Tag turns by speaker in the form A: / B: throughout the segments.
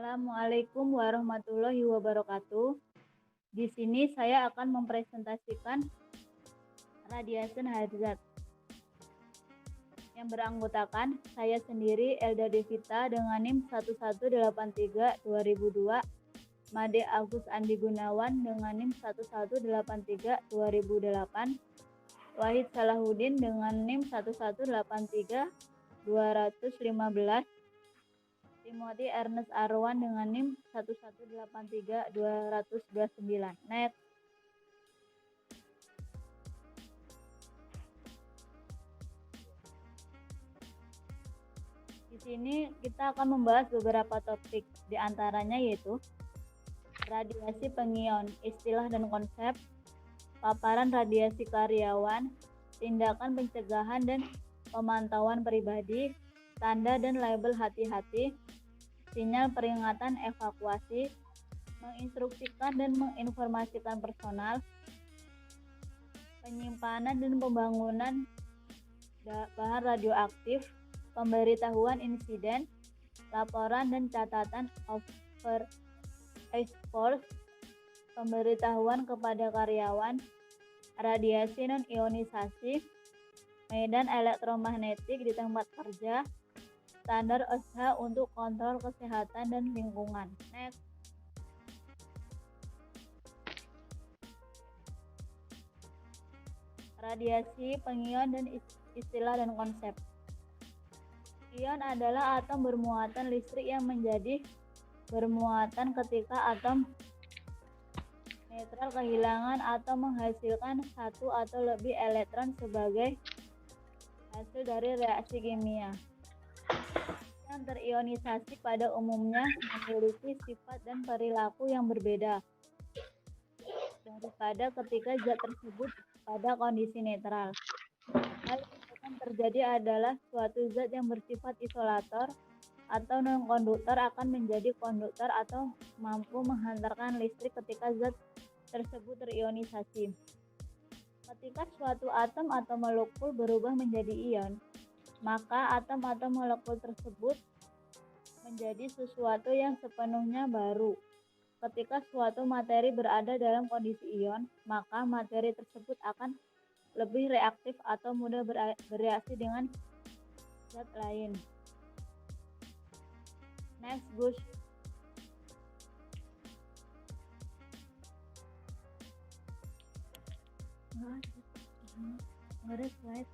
A: Assalamualaikum warahmatullahi wabarakatuh. Di sini saya akan mempresentasikan radiation hazard yang beranggotakan saya sendiri Elda Devita dengan NIM 1183-2002, Made Agus Andi Gunawan dengan NIM 1183-2008, Wahid Salahuddin dengan NIM 1183-215, Timothy Ernest Arwan dengan NIM 1183-229. Next. Di sini kita akan membahas beberapa topik, di antaranya yaitu radiasi pengion, istilah dan konsep, paparan radiasi karyawan, tindakan pencegahan dan pemantauan pribadi, tanda dan label hati-hati, sinyal peringatan evakuasi, menginstruksikan dan menginformasikan personal, penyimpanan dan pembangunan bahan radioaktif, pemberitahuan insiden, laporan dan catatan overexposure, pemberitahuan kepada karyawan, radiasi non-ionisasi, medan elektromagnetik di tempat kerja, standar OSHA untuk kontrol kesehatan dan lingkungan. Next. Radiasi pengion dan istilah dan konsep. Ion adalah atom bermuatan listrik yang menjadi bermuatan ketika atom netral kehilangan atau menghasilkan satu atau lebih elektron sebagai hasil dari reaksi kimia. Yang terionisasi pada umumnya memiliki sifat dan perilaku yang berbeda daripada ketika zat tersebut pada kondisi netral. Hal yang akan terjadi adalah suatu zat yang bersifat isolator atau non-konduktor akan menjadi konduktor atau mampu menghantarkan listrik ketika zat tersebut terionisasi. Ketika suatu atom atau molekul berubah menjadi ion, maka atom atau molekul tersebut menjadi sesuatu yang sepenuhnya baru. Ketika suatu materi berada dalam kondisi ion, maka materi tersebut akan lebih reaktif atau mudah bereaksi dengan zat lain. Next, Gus. Nggak ada slide.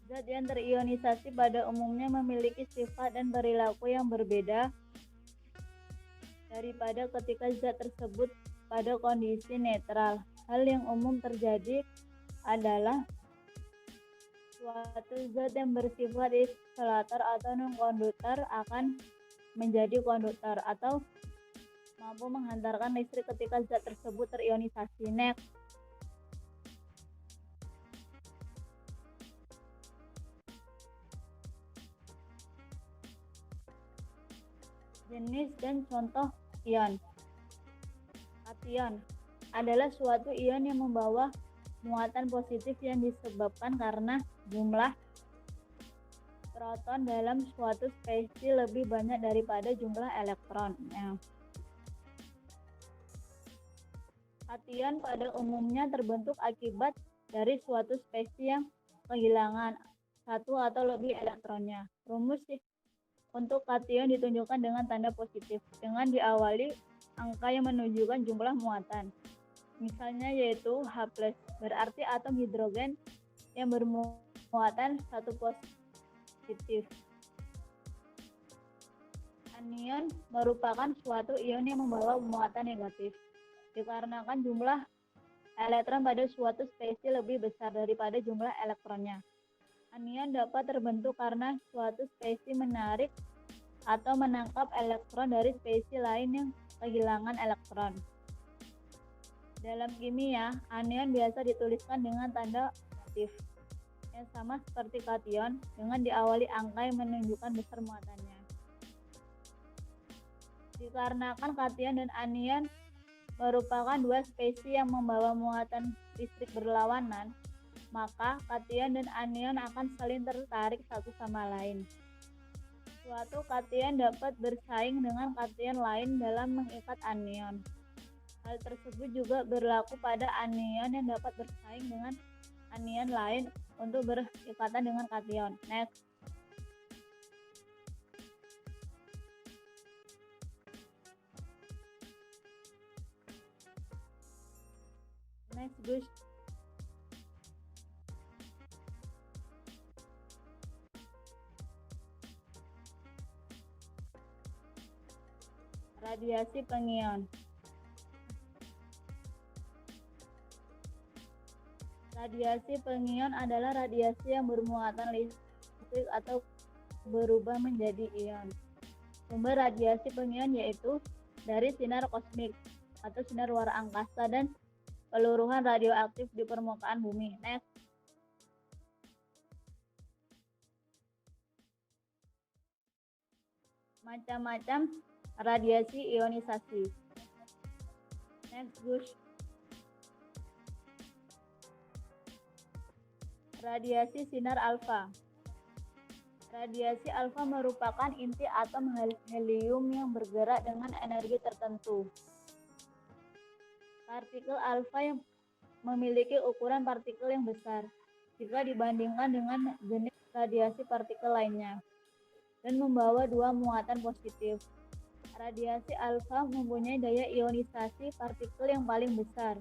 A: Zat yang terionisasi pada umumnya memiliki sifat dan perilaku yang berbeda daripada ketika zat tersebut pada kondisi netral. Hal yang umum terjadi adalah suatu zat yang bersifat isolator atau non-konduktor akan menjadi konduktor atau mampu menghantarkan listrik ketika zat tersebut terionisasi. Next. Jenis dan contoh ion. Kation adalah suatu ion yang membawa muatan positif yang disebabkan karena jumlah proton dalam suatu spesies lebih banyak daripada jumlah elektron. Kation pada umumnya terbentuk akibat dari suatu spesies yang kehilangan satu atau lebih elektronnya. Rumus untuk kation ditunjukkan dengan tanda positif dengan diawali angka yang menunjukkan jumlah muatan. Misalnya yaitu H+, berarti atom hidrogen yang bermuatan satu positif. Anion merupakan suatu ion yang membawa muatan negatif. Dikarenakan jumlah elektron pada suatu spesies lebih besar daripada jumlah elektronnya. Anion dapat terbentuk karena suatu spesies menarik atau menangkap elektron dari spesies lain yang kehilangan elektron. Dalam kimia, anion biasa dituliskan dengan tanda positif yang sama seperti kation dengan diawali angka yang menunjukkan besar muatannya. Dikarenakan kation dan anion merupakan dua spesies yang membawa muatan listrik berlawanan, maka kation dan anion akan saling tertarik satu sama lain. Suatu kation dapat bersaing dengan kation lain dalam mengikat anion. Hal tersebut juga berlaku pada anion yang dapat bersaing dengan anion lain untuk berikatan dengan kation. Next. Next, Gus. Radiasi pengion. Radiasi pengion adalah radiasi yang bermuatan listrik atau berubah menjadi ion. Sumber radiasi pengion yaitu dari sinar kosmik atau sinar luar angkasa dan peluruhan radioaktif di permukaan bumi. Next. Macam-macam radiasi ionisasi. Next, Gus. Radiasi sinar alfa. Radiasi alfa merupakan inti atom helium yang bergerak dengan energi tertentu. Partikel alfa yang memiliki ukuran partikel yang besar jika dibandingkan dengan jenis radiasi partikel lainnya dan membawa dua muatan positif. Radiasi alfa mempunyai daya ionisasi partikel yang paling besar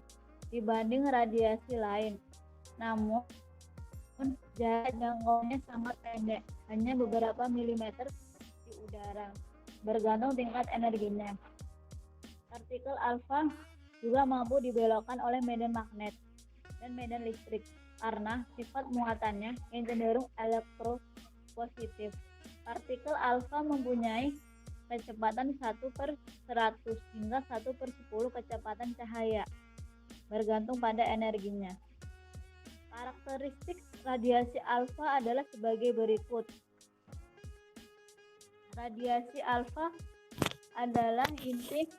A: dibanding radiasi lain. Namun, jarak jangkauannya sangat pendek, hanya beberapa milimeter di udara, bergantung tingkat energinya. Partikel alfa juga mampu dibelokkan oleh medan magnet dan medan listrik karena sifat muatannya yang cenderung elektropositif. Partikel alfa mempunyai kecepatan 1/100 hingga 1/10 kecepatan cahaya, bergantung pada energinya. Karakteristik radiasi alfa adalah sebagai berikut. Radiasi alfa adalah inti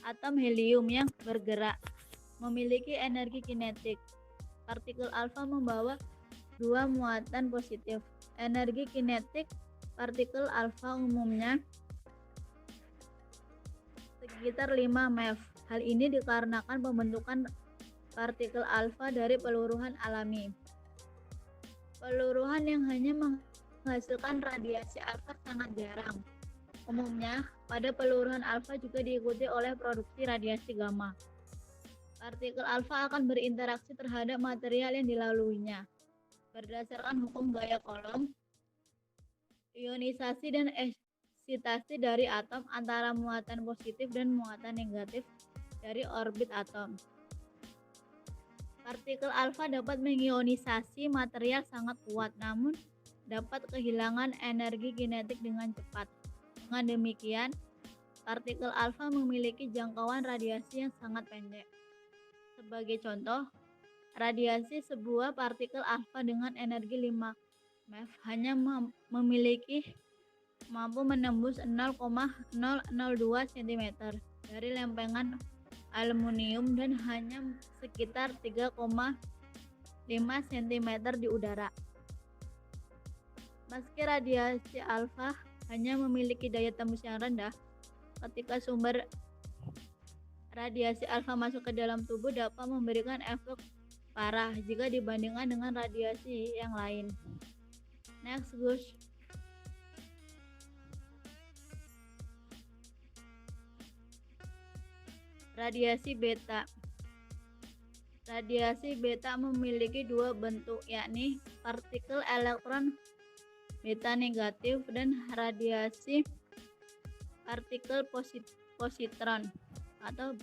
A: atom helium yang bergerak, memiliki energi kinetik. Partikel alfa membawa dua muatan positif. Energi kinetik partikel alfa umumnya sekitar 5 MeV. Hal ini dikarenakan pembentukan partikel alfa dari peluruhan alami. Peluruhan yang hanya menghasilkan radiasi alfa sangat jarang. Umumnya, pada peluruhan alfa juga diikuti oleh produksi radiasi gamma. Partikel alfa akan berinteraksi terhadap material yang dilaluinya. Berdasarkan hukum gaya Coulomb, ionisasi dan eksitasi dari atom antara muatan positif dan muatan negatif dari orbit atom. Partikel alfa dapat mengionisasi material sangat kuat, namun dapat kehilangan energi kinetik dengan cepat. Dengan demikian, partikel alfa memiliki jangkauan radiasi yang sangat pendek. Sebagai contoh, radiasi sebuah partikel alfa dengan energi 5 MeV hanya mampu menembus 0,002 cm dari lempengan aluminium dan hanya sekitar 3,5 cm di udara. Meski radiasi alfa hanya memiliki daya tembus yang rendah, ketika sumber radiasi alfa masuk ke dalam tubuh dapat memberikan efek parah jika dibandingkan dengan radiasi yang lain. Next, Gus. Radiasi beta. Radiasi beta memiliki dua bentuk, yakni partikel elektron beta negatif dan radiasi partikel positron atau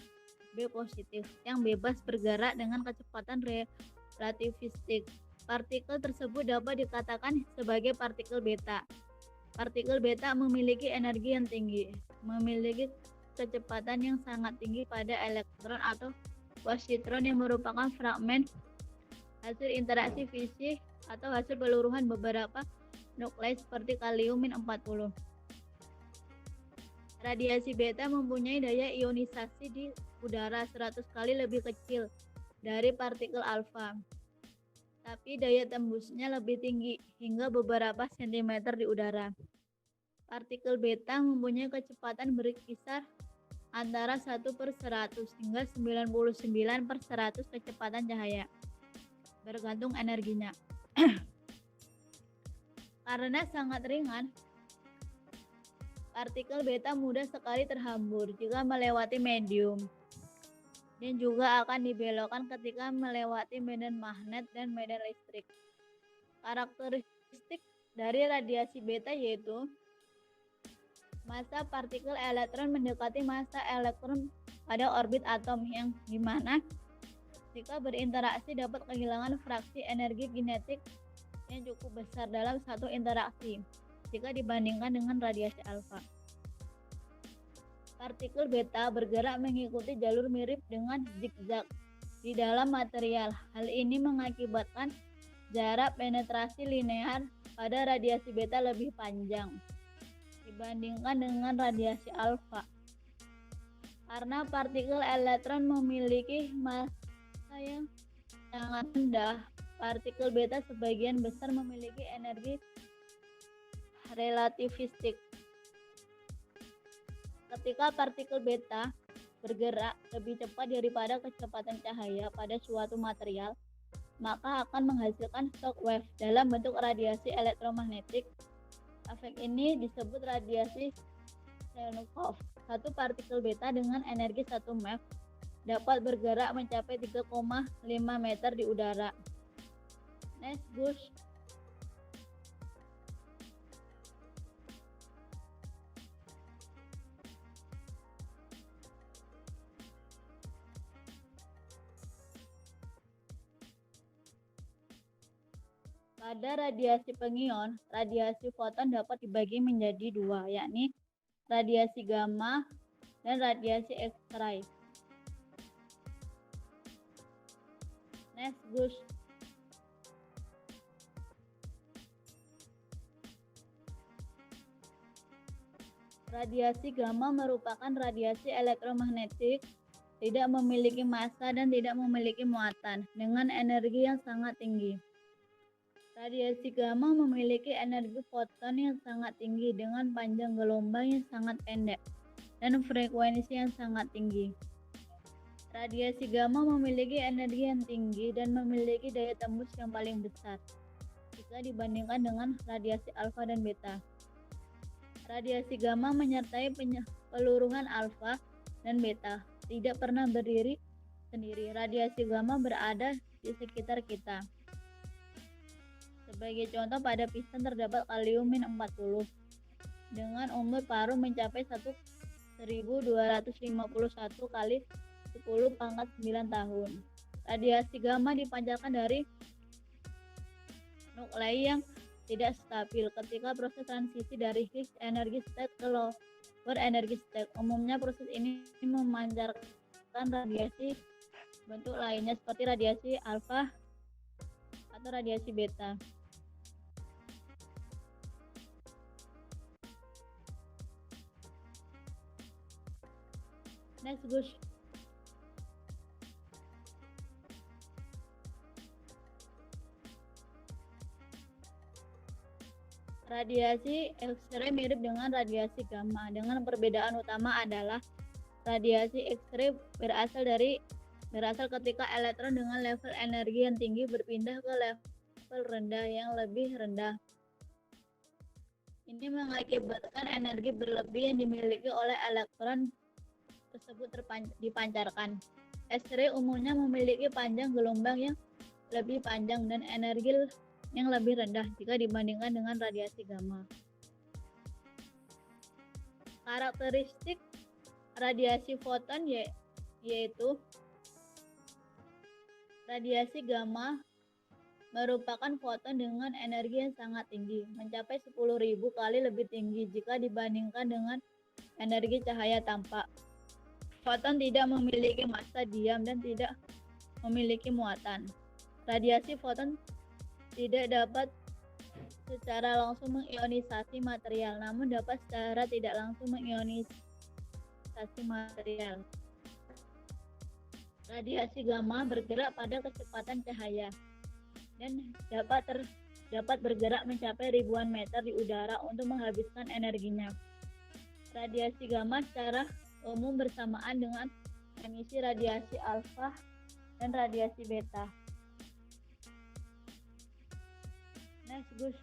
A: B positif yang bebas bergerak dengan kecepatan relativistik. Partikel tersebut dapat dikatakan sebagai partikel beta. Partikel beta memiliki energi yang tinggi, memiliki kecepatan yang sangat tinggi pada elektron atau positron yang merupakan fragmen hasil interaksi fisik atau hasil peluruhan beberapa nuklei seperti kalium-40. Radiasi beta mempunyai daya ionisasi di udara 100 kali lebih kecil dari partikel alfa, tapi daya tembusnya lebih tinggi hingga beberapa sentimeter di udara. Partikel beta mempunyai kecepatan berkisar antara 1/100 hingga 99/100 kecepatan cahaya, bergantung energinya. Karena sangat ringan, partikel beta mudah sekali terhambur jika melewati medium, dan juga akan dibelokkan ketika melewati medan magnet dan medan listrik. Karakteristik dari radiasi beta yaitu massa partikel elektron mendekati massa elektron pada orbit atom, yang dimana jika berinteraksi dapat kehilangan fraksi energi kinetik yang cukup besar dalam satu interaksi jika dibandingkan dengan radiasi alfa. Partikel beta bergerak mengikuti jalur mirip dengan zigzag di dalam material. Hal ini mengakibatkan jarak penetrasi linear pada radiasi beta lebih panjang dibandingkan dengan radiasi alfa. Karena partikel elektron memiliki massa yang sangat rendah, partikel beta sebagian besar memiliki energi relativistik. Ketika partikel beta bergerak lebih cepat daripada kecepatan cahaya pada suatu material, maka akan menghasilkan shock wave dalam bentuk radiasi elektromagnetik. Efek ini disebut radiasi Cherenkov. Satu partikel beta dengan energi 1 MeV dapat bergerak mencapai 3,5 meter di udara. Next, Gus. Pada radiasi pengion, radiasi foton dapat dibagi menjadi dua, yakni radiasi gamma dan radiasi X-ray. Next, Gus. Radiasi gamma merupakan radiasi elektromagnetik, tidak memiliki massa dan tidak memiliki muatan, dengan energi yang sangat tinggi. Radiasi gamma memiliki energi foton yang sangat tinggi dengan panjang gelombang yang sangat pendek dan frekuensi yang sangat tinggi. Radiasi gamma memiliki energi yang tinggi dan memiliki daya tembus yang paling besar jika dibandingkan dengan radiasi alfa dan beta. Radiasi gamma menyertai peluruhan alfa dan beta, tidak pernah berdiri sendiri. Radiasi gamma berada di sekitar kita. Sebagai contoh, pada pisang terdapat kalium-40 dengan umur paruh mencapai 1251 kali 10⁻⁹ tahun. Radiasi gamma dipancarkan dari nuklei yang tidak stabil ketika proses transisi dari high energy state ke lower energy state. Umumnya proses ini memancarkan radiasi bentuk lainnya seperti radiasi alfa atau radiasi beta. Next, Gus. Radiasi X-ray mirip dengan radiasi gamma, dengan perbedaan utama adalah radiasi X-ray berasal ketika elektron dengan level energi yang tinggi berpindah ke level rendah yang lebih rendah. Ini mengakibatkan energi berlebih yang dimiliki oleh elektron tersebut dipancarkan. X-ray umumnya memiliki panjang gelombang yang lebih panjang dan energi yang lebih rendah jika dibandingkan dengan radiasi gamma. Karakteristik radiasi foton yaitu radiasi gamma merupakan foton dengan energi yang sangat tinggi, mencapai 10.000 kali lebih tinggi jika dibandingkan dengan energi cahaya tampak. Foton tidak memiliki massa diam dan tidak memiliki muatan. Radiasi foton tidak dapat secara langsung mengionisasi material, namun dapat secara tidak langsung mengionisasi material. Radiasi gamma bergerak pada kecepatan cahaya dan dapat bergerak mencapai ribuan meter di udara untuk menghabiskan energinya. Radiasi gamma secara umum bersamaan dengan emisi radiasi alfa dan radiasi beta. Next, Gus.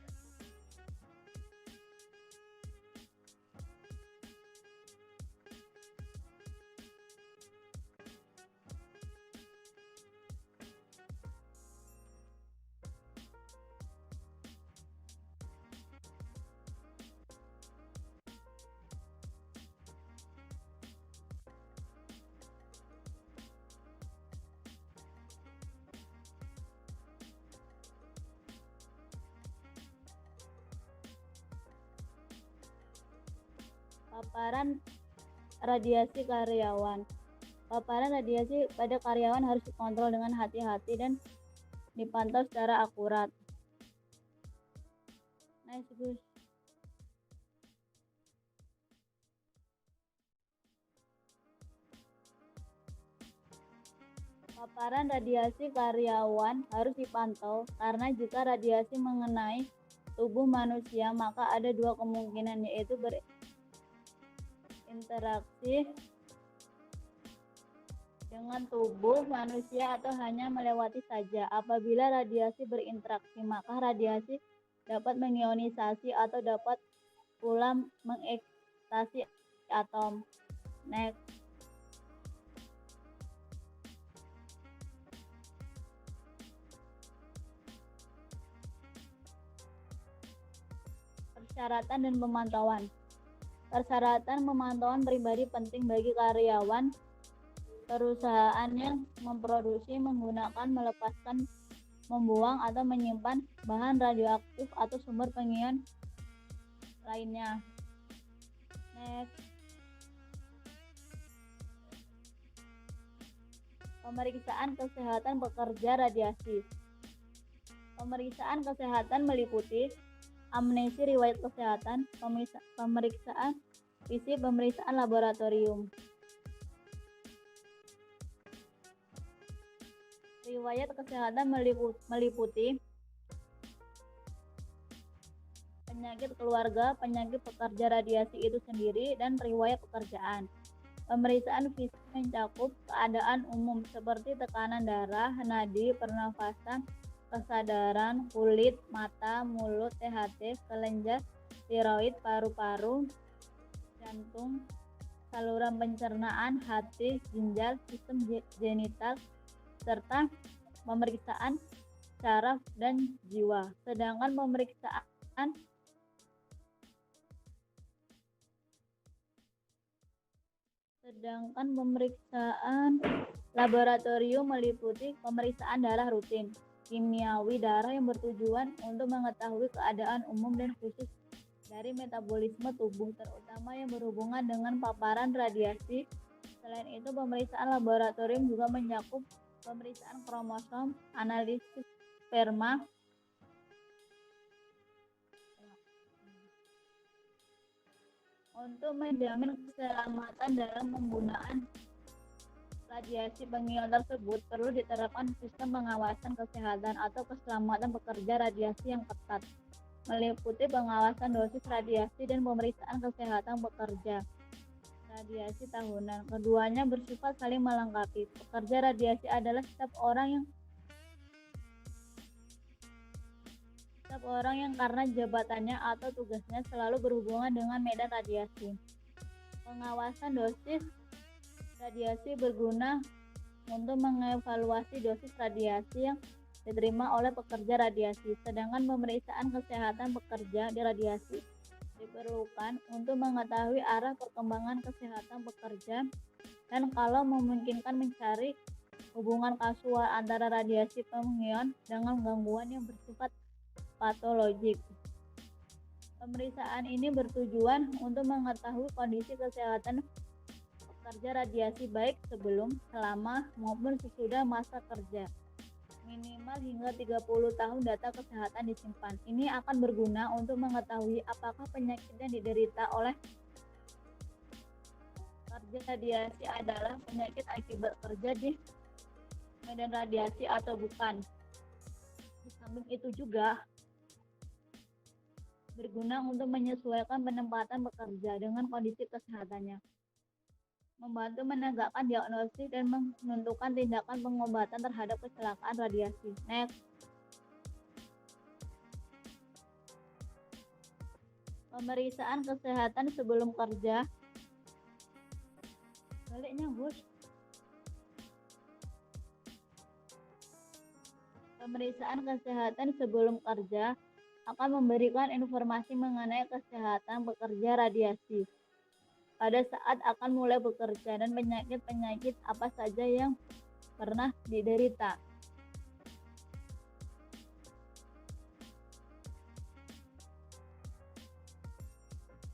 A: Paparan radiasi karyawan. Paparan radiasi pada karyawan harus dikontrol dengan hati-hati dan dipantau secara akurat. Nice, Gus. Paparan radiasi karyawan harus dipantau karena jika radiasi mengenai tubuh manusia, maka ada dua kemungkinan, yaitu berinteraksi dengan tubuh manusia atau hanya melewati saja. Apabila radiasi berinteraksi, maka radiasi dapat mengionisasi atau dapat pula mengekstasi atom. Next. Persyaratan dan pemantauan. Persyaratan pemantauan pribadi penting bagi karyawan perusahaan yang memproduksi, menggunakan, melepaskan, membuang, atau menyimpan bahan radioaktif atau sumber pengion lainnya. Next. Pemeriksaan kesehatan pekerja radiasi. Pemeriksaan kesehatan meliputi amnesi riwayat kesehatan, pemeriksaan fisik, pemeriksaan laboratorium. Riwayat kesehatan meliputi penyakit keluarga, penyakit pekerja radiasi itu sendiri, dan riwayat pekerjaan. Pemeriksaan fisik mencakup keadaan umum seperti tekanan darah, nadi, pernafasan, kesadaran, kulit, mata, mulut, THT, kelenjar, tiroid, paru-paru, jantung, saluran pencernaan, hati, ginjal, sistem genital, serta pemeriksaan saraf dan jiwa. Sedangkan pemeriksaan laboratorium meliputi pemeriksaan darah rutin, kimiawi darah yang bertujuan untuk mengetahui keadaan umum dan khusus dari metabolisme tubuh, terutama yang berhubungan dengan paparan radiasi. Selain itu, pemeriksaan laboratorium juga mencakup pemeriksaan kromosom, analisis sperma, untuk menjamin keselamatan dalam penggunaan radiasi pengion tersebut. Perlu diterapkan sistem pengawasan kesehatan atau keselamatan pekerja radiasi yang ketat, meliputi pengawasan dosis radiasi dan pemeriksaan kesehatan pekerja radiasi tahunan. Keduanya bersifat saling melengkapi. Pekerja radiasi adalah setiap orang yang karena jabatannya atau tugasnya selalu berhubungan dengan medan radiasi. Pengawasan dosis radiasi berguna untuk mengevaluasi dosis radiasi yang diterima oleh pekerja radiasi, sedangkan pemeriksaan kesehatan pekerja di radiasi diperlukan untuk mengetahui arah perkembangan kesehatan pekerja dan kalau memungkinkan mencari hubungan kausal antara radiasi pengion dengan gangguan yang bersifat patologik. Pemeriksaan ini bertujuan untuk mengetahui kondisi kesehatan pekerja radiasi baik sebelum, selama, maupun sesudah masa kerja. Minimal hingga 30 tahun data kesehatan disimpan. Ini akan berguna untuk mengetahui apakah penyakit yang diderita oleh pekerja radiasi adalah penyakit akibat kerja di medan radiasi atau bukan. Di samping itu juga berguna untuk menyesuaikan penempatan pekerja dengan kondisi kesehatannya, membantu menegakkan diagnosis dan menentukan tindakan pengobatan terhadap kecelakaan radiasi. Next. Pemeriksaan kesehatan sebelum kerja. Baliknya, Gus. Pemeriksaan kesehatan sebelum kerja akan memberikan informasi mengenai kesehatan pekerja radiasi pada saat akan mulai bekerja dan penyakit-penyakit apa saja yang pernah diderita.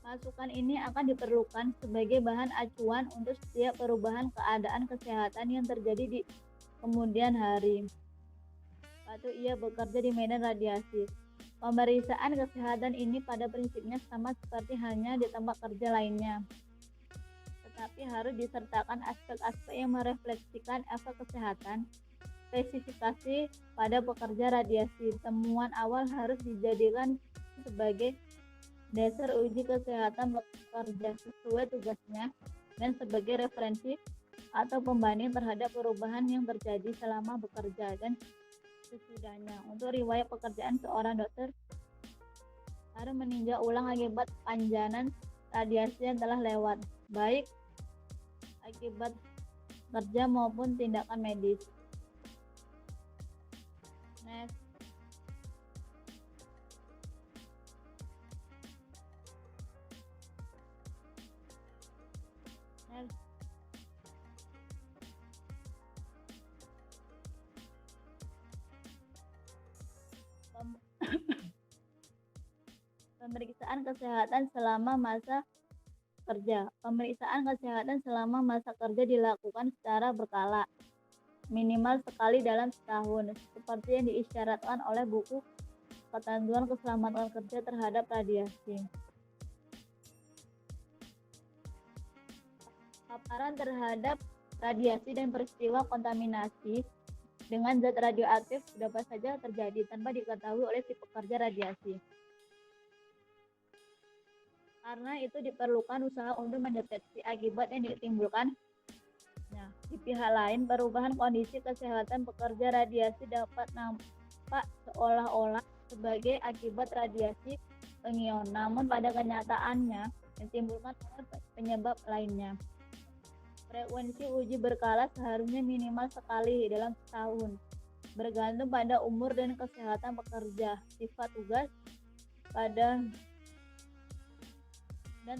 A: Masukan ini akan diperlukan sebagai bahan acuan untuk setiap perubahan keadaan kesehatan yang terjadi di kemudian hari. Waktu ia bekerja di medan radiasi. Pemeriksaan kesehatan ini pada prinsipnya sama seperti hanya di tempat kerja lainnya, tetapi harus disertakan aspek-aspek yang merefleksikan efek kesehatan. Spesifikasi pada pekerja radiasi. Temuan awal harus dijadikan sebagai dasar uji kesehatan pekerja sesuai tugasnya dan sebagai referensi atau pembanding terhadap perubahan yang terjadi selama bekerja dan sesudahnya. Untuk riwayat pekerjaan seorang dokter harus meninjau ulang akibat panjanan radiasi yang telah lewat, baik akibat kerja maupun tindakan medis. Next. Pemeriksaan kesehatan selama masa kerja. Pemeriksaan kesehatan selama masa kerja dilakukan secara berkala, minimal sekali dalam setahun, seperti yang diisyaratkan oleh buku Ketentuan Keselamatan Kerja terhadap Radiasi. Paparan terhadap radiasi dan peristiwa kontaminasi dengan zat radioaktif dapat saja terjadi tanpa diketahui oleh si pekerja radiasi. Karena itu diperlukan usaha untuk mendeteksi akibat yang ditimbulkan. Nah, di pihak lain, perubahan kondisi kesehatan pekerja radiasi dapat nampak seolah-olah sebagai akibat radiasi pengion, namun pada kenyataannya ditimbulkan oleh penyebab lainnya. Frekuensi uji berkala seharusnya minimal sekali dalam setahun, bergantung pada umur dan kesehatan pekerja, sifat tugas, dan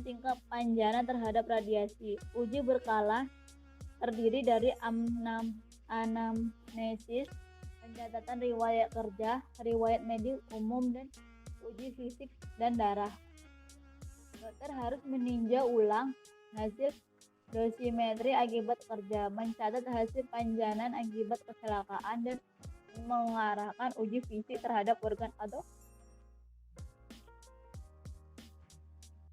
A: tingkat panjana terhadap radiasi. Uji berkala terdiri dari anamnesis, pencatatan riwayat kerja, riwayat medik umum, dan uji fisik dan darah. Dokter harus meninjau ulang hasil dosimetri akibat kerja, mencatat hasil panjanan akibat kecelakaan, dan mengarahkan uji fisik terhadap organ atau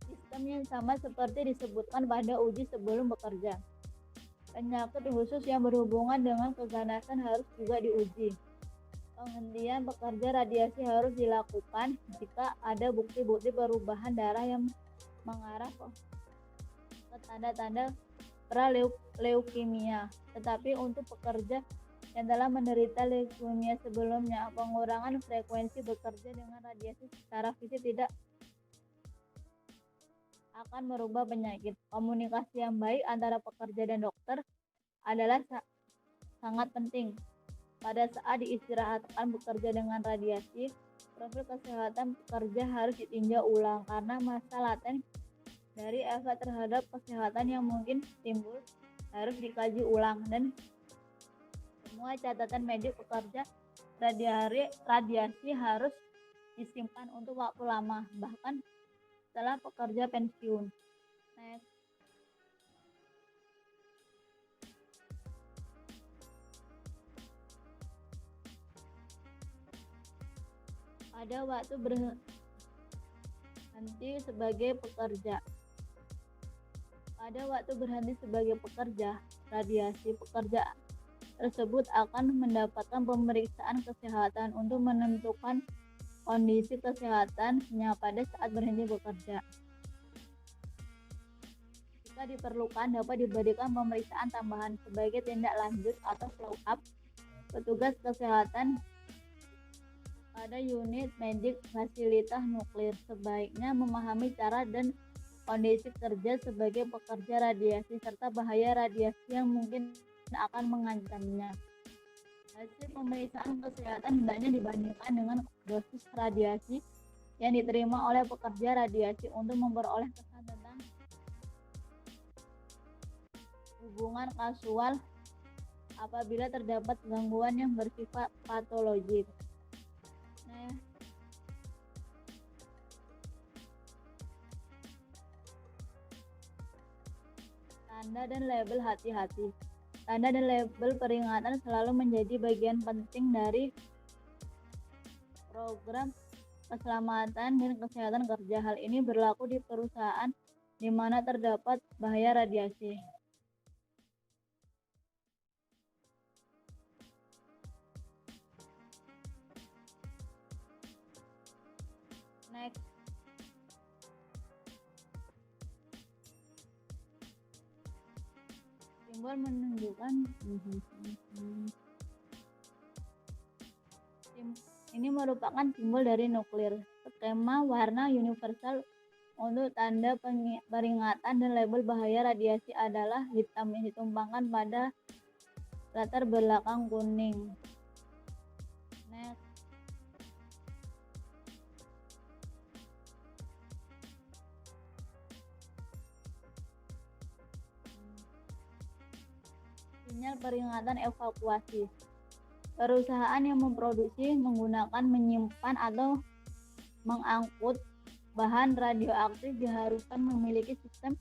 A: sistem yang sama seperti disebutkan pada uji sebelum bekerja. Penyakit khusus yang berhubungan dengan keganasan harus juga diuji. Penghentian pekerja radiasi harus dilakukan jika ada bukti-bukti perubahan darah yang mengarah ke tanda-tanda praleukemia. Tetapi untuk pekerja yang telah menderita leukemia sebelumnya, pengurangan frekuensi bekerja dengan radiasi secara fisik tidak akan merubah penyakit. Komunikasi yang baik antara pekerja dan dokter adalah sangat penting. Pada saat diistirahatkan bekerja dengan radiasi, profil kesehatan pekerja harus ditinjau ulang karena masa laten dari efek terhadap kesehatan yang mungkin timbul harus dikaji ulang, dan semua catatan medik pekerja radiasi harus disimpan untuk waktu lama, bahkan setelah pekerja pensiun. Next. Pada waktu berhenti sebagai pekerja. Pada waktu berhenti sebagai pekerja radiasi, pekerja tersebut akan mendapatkan pemeriksaan kesehatan untuk menentukan kondisi kesehatannya pada saat berhenti bekerja. Jika diperlukan, dapat diberikan pemeriksaan tambahan sebagai tindak lanjut atau follow up. Petugas kesehatan pada unit medik fasilitas nuklir sebaiknya memahami cara dan kondisi kerja sebagai pekerja radiasi serta bahaya radiasi yang mungkin akan mengancamnya. Hasil pemeriksaan kesehatan hendaknya dibandingkan dengan dosis radiasi yang diterima oleh pekerja radiasi untuk memperoleh kesan tentang hubungan kausal apabila terdapat gangguan yang bersifat patologis. Tanda dan label hati-hati. Tanda dan label peringatan selalu menjadi bagian penting dari program keselamatan dan kesehatan kerja. Hal ini berlaku di perusahaan di mana terdapat bahaya radiasi. Next. Simbol menunjukkan ini merupakan simbol dari nuklir. Skema warna universal untuk tanda peringatan dan label bahaya radiasi adalah hitam yang ditumpangkan pada latar belakang kuning. Next. Sinyal peringatan evakuasi. Perusahaan yang memproduksi, menggunakan, menyimpan, atau mengangkut bahan radioaktif diharuskan memiliki sistem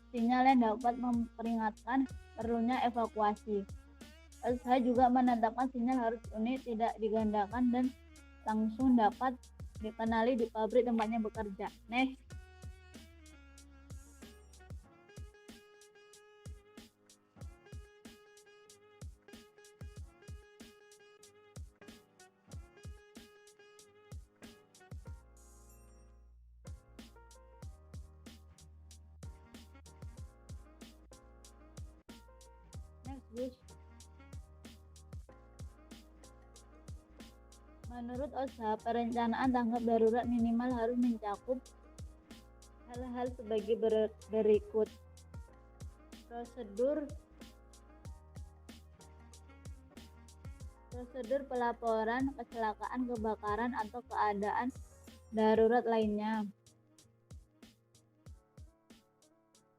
A: sinyal yang dapat memperingatkan perlunya evakuasi. Usaha juga menetapkan sinyal harus unik, tidak digandakan, dan langsung dapat dikenali di pabrik tempatnya bekerja. Next. Menurut OSHA, perencanaan tanggap darurat minimal harus mencakup hal-hal sebagai berikut. Prosedur pelaporan kecelakaan, kebakaran, atau keadaan darurat lainnya.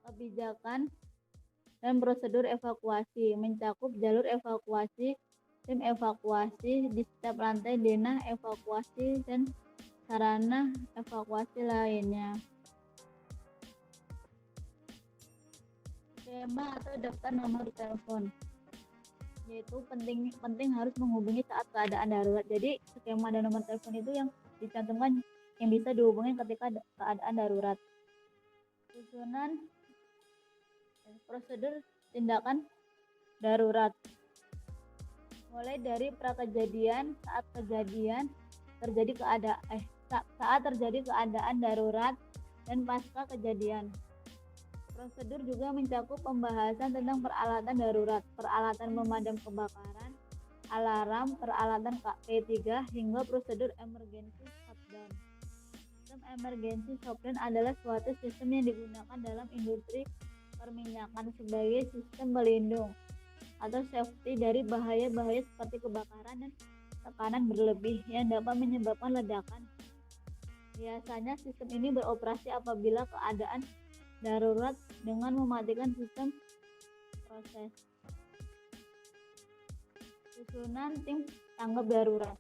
A: Kebijakan dan prosedur evakuasi mencakup jalur evakuasi, tim evakuasi di setiap lantai, denah evakuasi, dan sarana evakuasi lainnya. Skema atau daftar nomor telepon, yaitu penting harus menghubungi saat keadaan darurat. Jadi skema dan nomor telepon itu yang dicantumkan yang bisa dihubungi ketika keadaan darurat. Susunan prosedur tindakan darurat mulai dari prakejadian, saat terjadi keadaan darurat, dan pasca kejadian. Prosedur juga mencakup pembahasan tentang peralatan darurat, peralatan pemadam kebakaran, alarm, peralatan P3, hingga prosedur emergency shutdown. Sistem emergency shutdown adalah suatu sistem yang digunakan dalam industri perminyakan sebagai sistem pelindung atau safety dari bahaya-bahaya seperti kebakaran dan tekanan berlebih yang dapat menyebabkan ledakan. Biasanya sistem ini beroperasi apabila keadaan darurat dengan mematikan sistem proses. Susunan tim tanggap darurat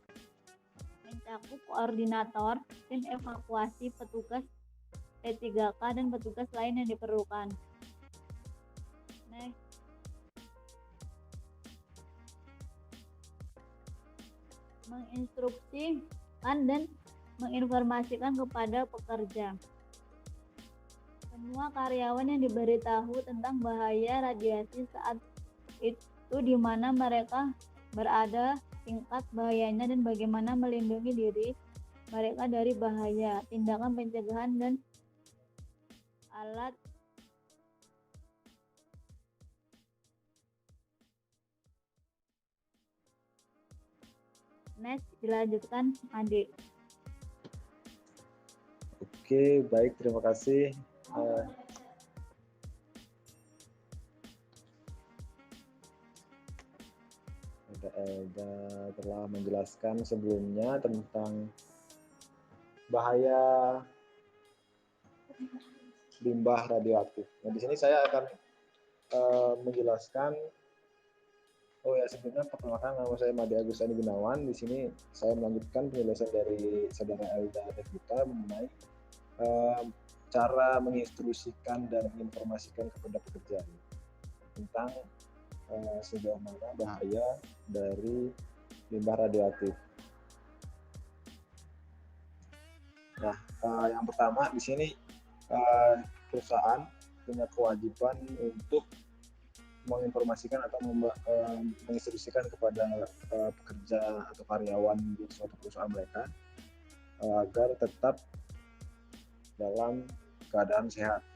A: mencakup koordinator, tim evakuasi, petugas P3K, dan petugas lain yang diperlukan. Next. Menginstruksikan dan menginformasikan kepada pekerja. Semua karyawan yang diberitahu tentang bahaya radiasi saat Satu, di mana mereka berada, tingkat bahayanya, dan bagaimana melindungi diri mereka dari bahaya, tindakan pencegahan, dan alat. Next, dilanjutkan Adik.
B: Oke, baik, terima kasih. Elda telah menjelaskan sebelumnya tentang bahaya limbah radioaktif. Nah, di sini saya akan menjelaskan. Oh ya, sebelumnya perkenalkan, nama saya Made Agustani Gunawan. Di sini saya melanjutkan penjelasan dari saudara Elda Devita mengenai cara menginstruksikan dan menginformasikan kepada pekerja tentang sejauh mana bahaya dari limbah radioaktif. Nah, yang pertama di sini perusahaan punya kewajiban untuk menginformasikan atau menginstruksikan kepada pekerja atau karyawan di suatu perusahaan mereka agar tetap dalam keadaan sehat.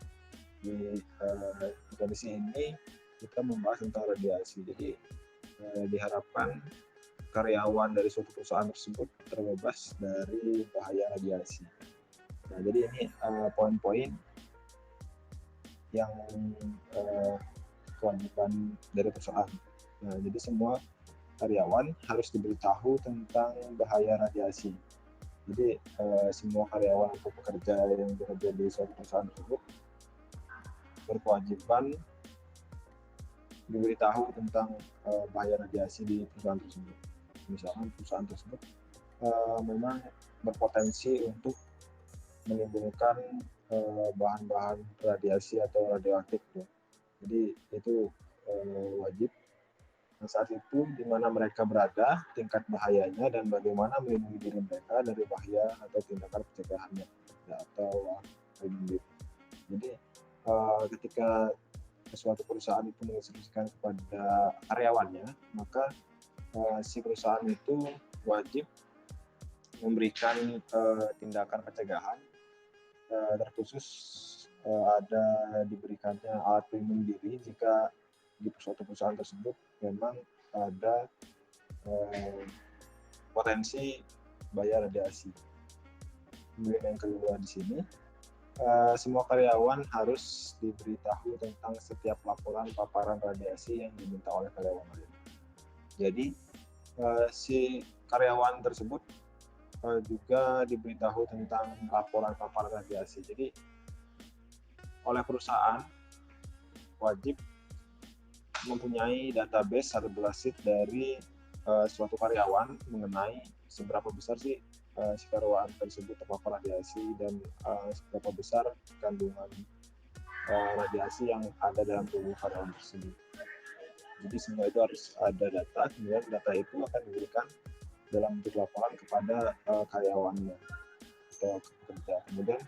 B: Di kondisi ini kita membahas tentang radiasi. Jadi diharapkan karyawan dari suatu perusahaan tersebut terbebas dari bahaya radiasi. Nah, jadi ini poin-poin yang kewajiban dari perusahaan. Nah, jadi semua karyawan harus diberitahu tentang bahaya radiasi. Jadi semua karyawan atau pekerja yang bekerja di suatu perusahaan tersebut berkewajiban diberitahu tentang bahaya radiasi di perusahaan tersebut. Misalkan perusahaan tersebut memang berpotensi untuk menimbulkan bahan-bahan radiasi atau radioaktif. Jadi itu wajib. Nah, saat itu di mana mereka berada, tingkat bahayanya, dan bagaimana melindungi diri mereka dari bahaya atau tindakan pencegahannya atau pelindung. Jadi ketika suatu perusahaan itu menginstruksikan kepada karyawannya, maka si perusahaan itu wajib memberikan tindakan pencegahan, terkhusus ada diberikannya alat pelindung diri jika di suatu perusahaan tersebut memang ada potensi bahaya radiasi. Kemudian yang kedua di sini, semua karyawan harus diberitahu tentang setiap laporan paparan radiasi yang diminta oleh karyawan lain. Jadi si karyawan tersebut juga diberitahu tentang laporan paparan radiasi. Jadi oleh perusahaan wajib mempunyai database atau bersih dari suatu karyawan mengenai seberapa besar sih si karyawan tersebut terpapar radiasi dan seberapa besar kandungan radiasi yang ada dalam tubuh karyawan tersebut. Jadi semua itu harus ada data, kemudian data itu akan diberikan dalam bentuk laporan kepada karyawannya atau pekerja. Kemudian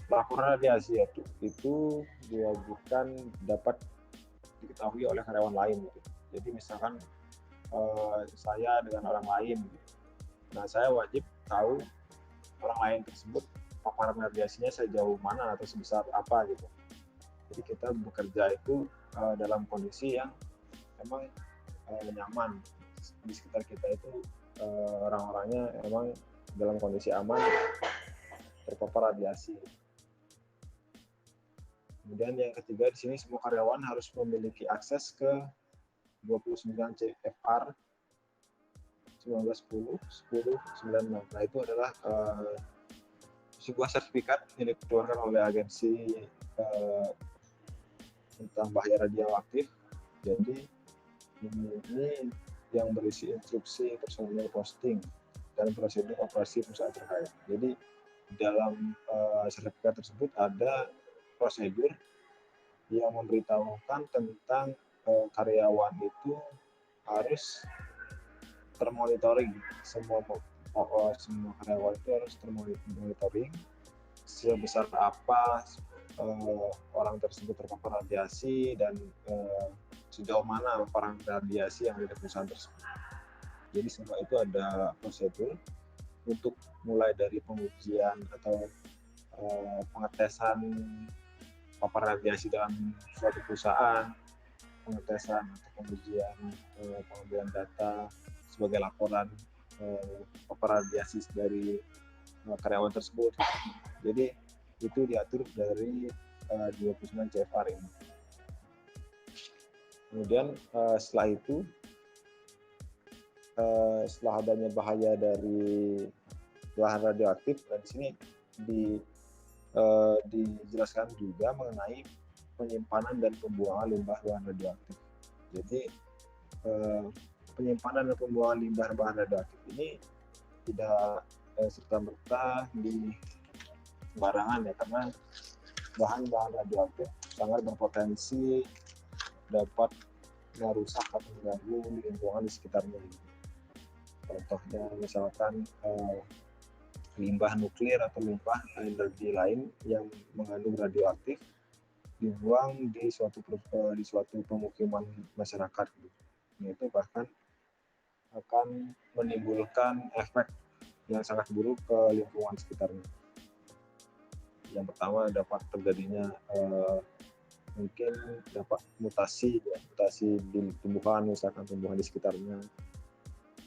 B: laporan radiasi itu diwajibkan dapat diketahui oleh karyawan lain. Gitu. Jadi misalkan saya dengan orang lain, gitu. Nah saya wajib tahu orang lain tersebut paparan radiasinya sejauh mana atau sebesar apa gitu. Jadi kita bekerja itu dalam kondisi yang memang nyaman. Di sekitar kita itu orang-orangnya memang dalam kondisi aman terpapar radiasi. Kemudian yang ketiga di sini semua karyawan harus memiliki akses ke 29 CFR 1910 1096. Nah itu adalah sebuah sertifikat yang dikeluarkan oleh agensi tentang bahaya radioaktif. Jadi ini yang berisi instruksi personil posting dan prosedur operasi perusahaan terkait. Jadi dalam sertifikat tersebut ada prosedur yang memberitahukan tentang karyawan itu harus termonitoring, semua karyawan itu harus termonitoring sebesar apa orang tersebut terpapar radiasi dan sejauh mana paparan radiasi yang ada di perusahaan tersebut. Jadi semua itu ada prosedur untuk mulai dari pengujian atau pengetesan paparan radiasi dalam suatu perusahaan, pengetesan atau pengujian pengambilan data sebagai laporan paparan radiasi dari karyawan tersebut. Jadi itu diatur dari 29 CFR ini. Kemudian setelah itu, setelah adanya bahaya dari bahan radioaktif, dan di sini dijelaskan juga mengenai penyimpanan dan pembuangan limbah bahan radioaktif. Jadi penyimpanan dan pembuangan limbah bahan radioaktif ini tidak serta-merta di sembarangan ya, karena bahan-bahan radioaktif sangat berpotensi dapat merusak atau mengganggu lingkungan di sekitarnya. Contohnya misalkan limbah nuklir atau limbah energi lain yang mengandung radioaktif dibuang di suatu pemukiman masyarakat. Itu bahkan akan menimbulkan efek yang sangat buruk ke lingkungan sekitarnya. Yang pertama dapat terjadinya mungkin dapat mutasi di tumbuhan, misalkan tumbuhan di sekitarnya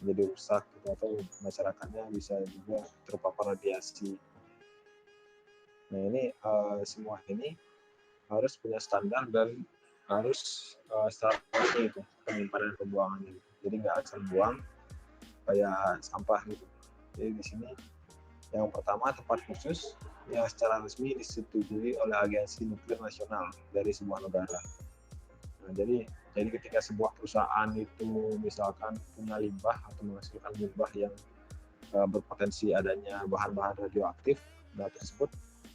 B: menjadi rusak gitu, atau masyarakatnya bisa juga terpapar radiasi. Nah ini semua ini harus punya standar dan harus strategi itu penyimpanan dan pembuangannya. Jadi nggak asal buang kayak sampah gitu. Jadi di sini yang pertama tempat khusus yang secara resmi disetujui oleh Agensi Nuklir Nasional dari sebuah negara. Nah, jadi ketika sebuah perusahaan itu misalkan punya limbah atau menghasilkan limbah yang berpotensi adanya bahan-bahan radioaktif, nah tersebut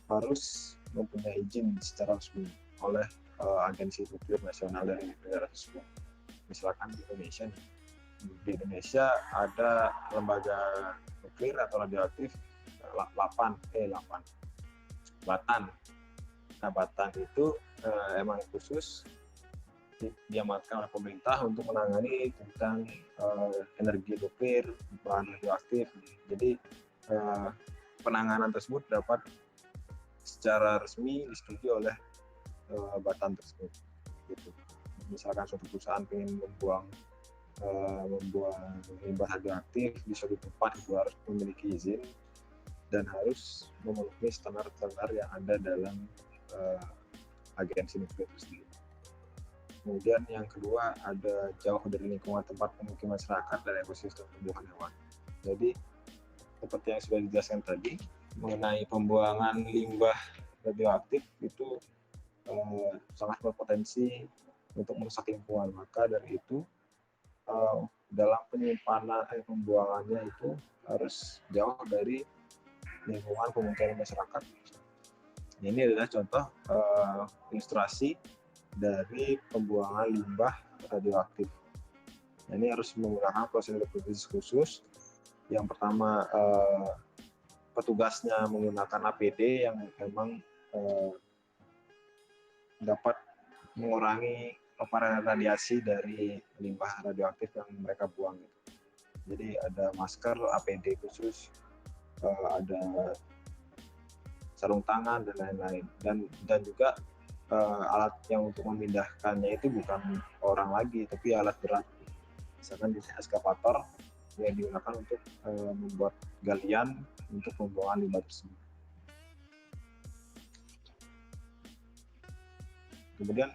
B: harus mempunyai izin secara resmi oleh Agensi Nuklir Nasional dari negara tersebut. Misalkan di Indonesia ada lembaga nuklir atau radioaktif Batan. Nah, Batan itu emang khusus diamankan oleh pemerintah untuk menangani tentang energi nuklir, bahan radioaktif. Jadi penanganan tersebut dapat secara resmi disetujui oleh Batan tersebut. Gitu. Misalkan suatu perusahaan ingin membuang limbah radioaktif di suatu tempat, itu harus memiliki izin dan harus memenuhi standar-standar yang ada dalam agensi nuklir tersebut. Kemudian yang kedua, ada jauh dari lingkungan tempat pemukiman masyarakat dan ekosistem tumbuhan hewan. Jadi seperti yang sudah dijelaskan tadi mengenai pembuangan limbah radioaktif itu sangat berpotensi untuk merusak lingkungan. Maka dari itu dalam penyimpanan pembuangannya itu harus jauh dari lingkungan pemukiman masyarakat. Ini adalah contoh ilustrasi dari pembuangan limbah radioaktif. Ini harus menggunakan prosedur khusus. Yang pertama, petugasnya menggunakan APD yang memang dapat mengurangi paparan radiasi dari limbah radioaktif yang mereka buang. Jadi ada masker APD khusus, ada sarung tangan dan lain-lain, dan juga alat yang untuk memindahkannya itu bukan orang lagi tapi alat berat, misalkan jenis ekskavator yang digunakan untuk membuat galian untuk pembuangan limbah tersebut. Kemudian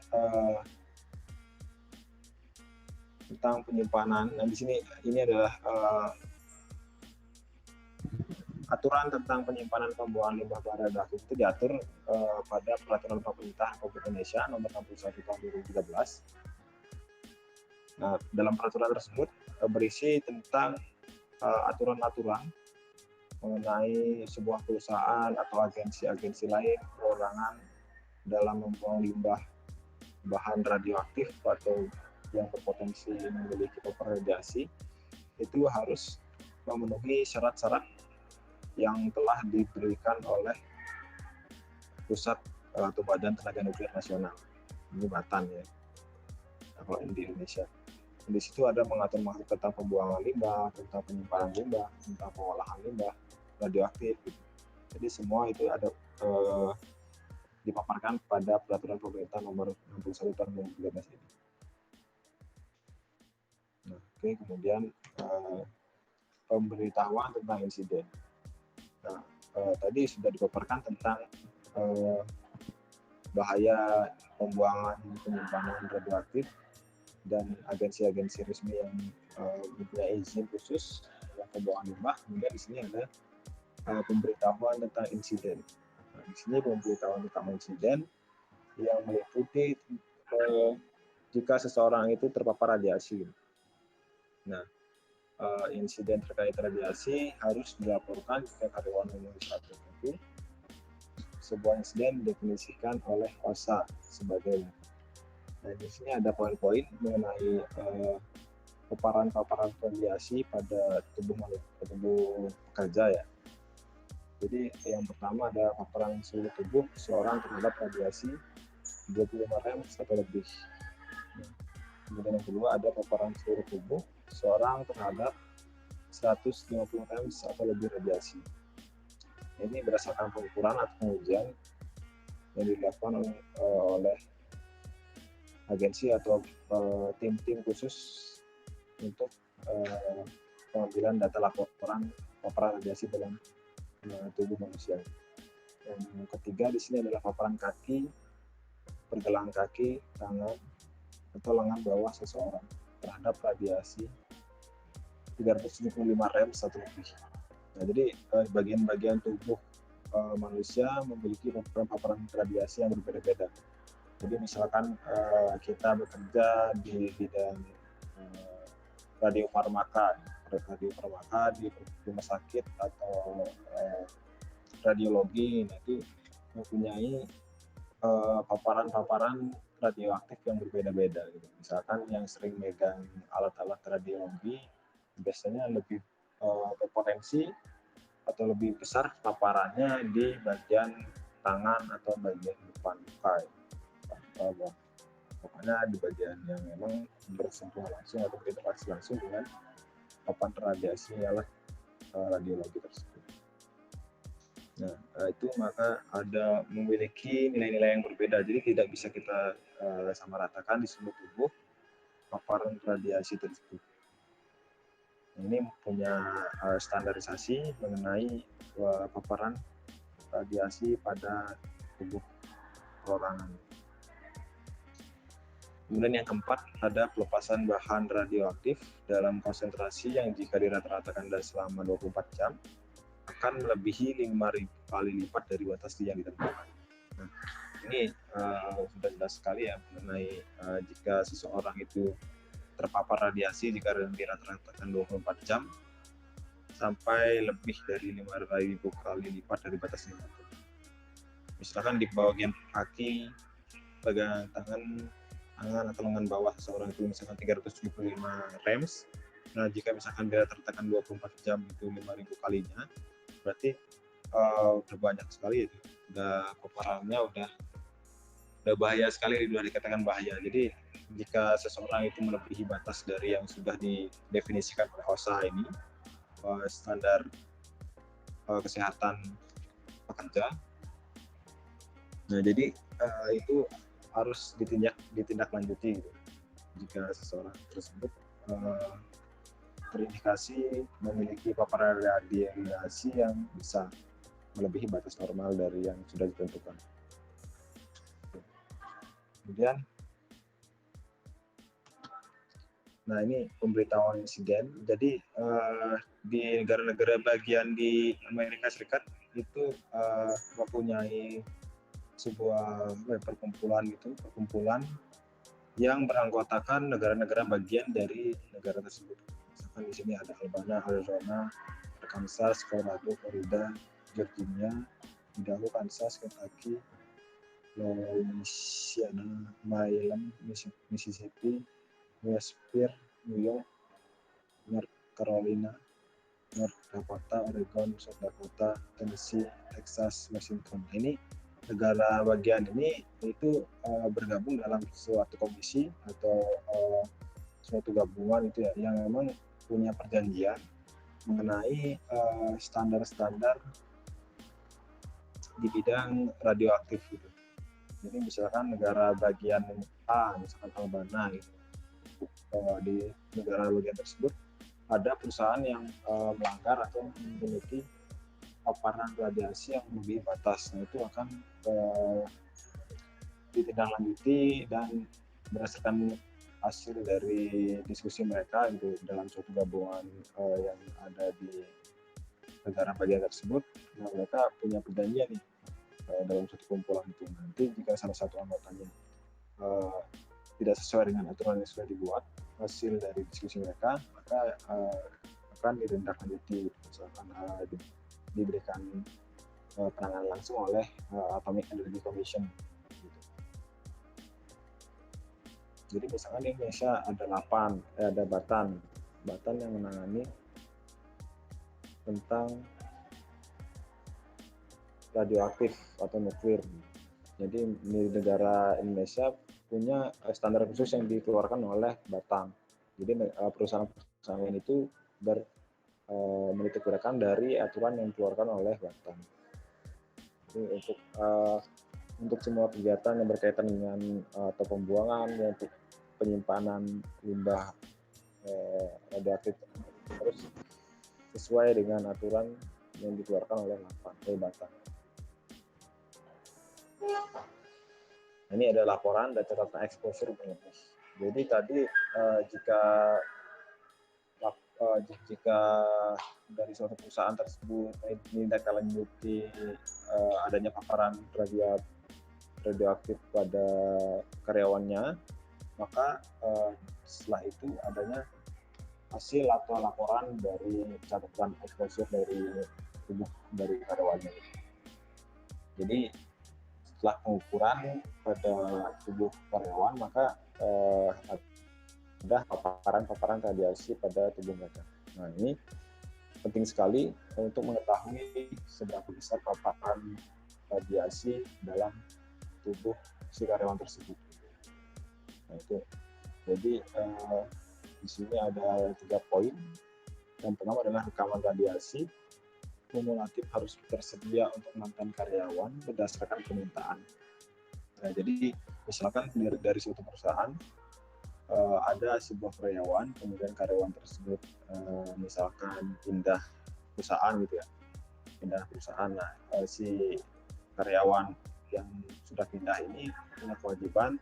B: tentang penyimpanan, nah di sini ini adalah aturan tentang penyimpanan pembuangan limbah bahan radioaktif itu diatur pada Peraturan Pemerintah Republik Indonesia Nomor 61 Tahun 2013. Nah, dalam peraturan tersebut berisi tentang aturan-aturan mengenai sebuah perusahaan atau agensi-agensi lain, perorangan dalam membuang limbah bahan radioaktif atau yang berpotensi memiliki paparan radiasi itu harus memenuhi syarat-syarat yang telah diberikan oleh Pusat atau Badan Tenaga Nuklir Nasional, ini Batan ya. kalau di Indonesia. Di situ ada mengatur tentang pembuangan limbah, tentang penyimpanan limbah, tentang pengolahan limbah radioaktif. Gitu. Jadi semua itu ada dipaparkan pada peraturan pemerintah nomor 61 tahun 2013 ini. Nah, oke, kemudian pemberitahuan tentang insiden. Nah, tadi sudah dipaparkan tentang bahaya pembuangan penyimpanan radioaktif dan agensi-agensi resmi yang mempunyai izin khusus dalam pembuangan limbah. Kemudian di sini ada pemberitahuan tentang insiden. Nah, di sini pemberitahuan tentang insiden yang meliputi jika seseorang itu terpapar radiasi. Nah, insiden terkait radiasi harus dilaporkan jika karyawan memenuhi syarat tertentu. Sebuah insiden didefinisikan oleh OSHA sebagai. Nah, di sini ada poin-poin mengenai paparan radiasi pada tubuh pekerja ya. Jadi yang pertama ada paparan seluruh tubuh seorang terhadap radiasi 25 rem atau lebih. Kemudian yang kedua ada paparan seluruh tubuh seorang terhadap 150 rem atau lebih radiasi. Ini berdasarkan pengukuran atau pengujian yang dilakukan oleh agensi atau tim-tim khusus untuk pengambilan data laporan paparan radiasi dalam tubuh manusia. Yang ketiga di sini adalah paparan kaki, pergelangan kaki, tangan, atau lengan bawah seseorang terhadap radiasi 375 rem atau lebih. Nah, jadi bagian-bagian tubuh manusia memiliki paparan radiasi yang berbeda-beda. Jadi misalkan kita bekerja di bidang radiofarmaka di rumah sakit atau radiologi, nah itu mempunyai paparan-paparan radioaktif yang berbeda-beda. Gitu. Misalkan yang sering megang alat-alat radiologi biasanya lebih berpotensi atau lebih besar paparannya di bagian tangan atau bagian depan muka. Pokoknya di bagian yang memang bersentuhan langsung atau berinteraksi langsung dengan paparan radiasi alat radiologi tersebut. Nah, itu maka ada memiliki nilai-nilai yang berbeda. Jadi tidak bisa kita samaratakan di seluruh tubuh paparan radiasi tersebut. Ini punya standarisasi mengenai paparan radiasi pada tubuh perorangan. Kemudian yang keempat ada pelepasan bahan radioaktif dalam konsentrasi yang jika dirata-ratakan selama 24 jam akan melebihi 5.000 kali lipat dari batas yang ditentukan. Nah, ini sudah jelas sekali ya mengenai jika seseorang itu terpapar radiasi jika dirata-ratakan 24 jam sampai lebih dari 5.000 kali lipat dari batas yang ditentukan. Misalkan di bagian kaki, bagian tangan atau lengan bawah seseorang itu misalkan 375 rems. Nah, jika misalkan dia tertekan 24 jam itu 5.000 kalinya, berarti udah banyak sekali itu. Udah paparannya udah bahaya sekali, sudah dikatakan bahaya. Jadi jika seseorang itu melebihi batas dari yang sudah didefinisikan oleh OSHA ini, standar kesehatan pekerja. Nah, jadi itu harus ditindaklanjuti gitu. Jika seseorang tersebut terindikasi memiliki paparan radiasi yang bisa melebihi batas normal dari yang sudah ditentukan. Kemudian, nah ini pemberitahuan insiden. Jadi di negara-negara bagian di Amerika Serikat itu mempunyai sebuah perkumpulan yang beranggotakan negara-negara bagian dari negara tersebut. Misalkan di sini ada Alabama, Arizona, Arkansas, Colorado, Florida, Virginia, Idaho, Kansas, Kentucky, Louisiana, Maryland, Mississippi, Westphalia, New York, North Carolina, North Dakota, Oregon, South Dakota, Tennessee, Texas, Washington. Ini negara bagian ini itu bergabung dalam suatu komisi atau suatu gabungan itu ya, yang memang punya perjanjian mengenai standar-standar di bidang radioaktif gitu. Jadi misalkan negara bagian A, misalkan Albana gitu, di negara bagian tersebut ada perusahaan yang melanggar atau memiliki paparan radiasi yang melebihi batas. Nah, itu akan ditindaklanjuti dan berdasarkan hasil dari diskusi mereka gitu dalam suatu gabungan yang ada di negara bagian tersebut. Nah, mereka punya perjanjian nih dalam suatu kumpulan itu. Nanti jika salah satu anggotanya tidak sesuai dengan aturan yang sudah dibuat hasil dari diskusi mereka, maka akan ditindaklanjuti, misalkan diberikan penanganan langsung oleh Atomic Energy Commission. Gitu. Jadi misalkan di Indonesia ada Batan yang menangani tentang radioaktif atau nuklir. Jadi di negara Indonesia punya standar khusus yang dikeluarkan oleh Batan. Jadi perusahaan lain itu menitik beratkan dari aturan yang dikeluarkan oleh Batan. Jadi untuk semua kegiatan yang berkaitan dengan atau pembuangan, untuk penyimpanan limbah radioaktif harus sesuai dengan aturan yang dikeluarkan oleh Batan. Nah, ini ada laporan dan catatan exposure berlebih. Jadi tadi jika dari suatu perusahaan tersebut menindaklanjuti adanya paparan radioaktif pada karyawannya, maka setelah itu adanya hasil atau laporan dari catatan exposure dari tubuh dari karyawannya. Jadi setelah pengukuran pada tubuh karyawan, maka ada paparan radiasi pada tubuh mereka. Nah, ini penting sekali untuk mengetahui seberapa besar paparan radiasi dalam tubuh si karyawan tersebut. Nah, itu. Jadi di sini ada 3 poin. Yang pertama adalah rekaman radiasi kumulatif harus tersedia untuk mantan karyawan berdasarkan permintaan. Nah, jadi misalkan dari suatu perusahaan ada sebuah karyawan, kemudian karyawan tersebut misalkan pindah perusahaan gitu ya, pindah perusahaan. Nah, si karyawan yang sudah pindah ini punya kewajiban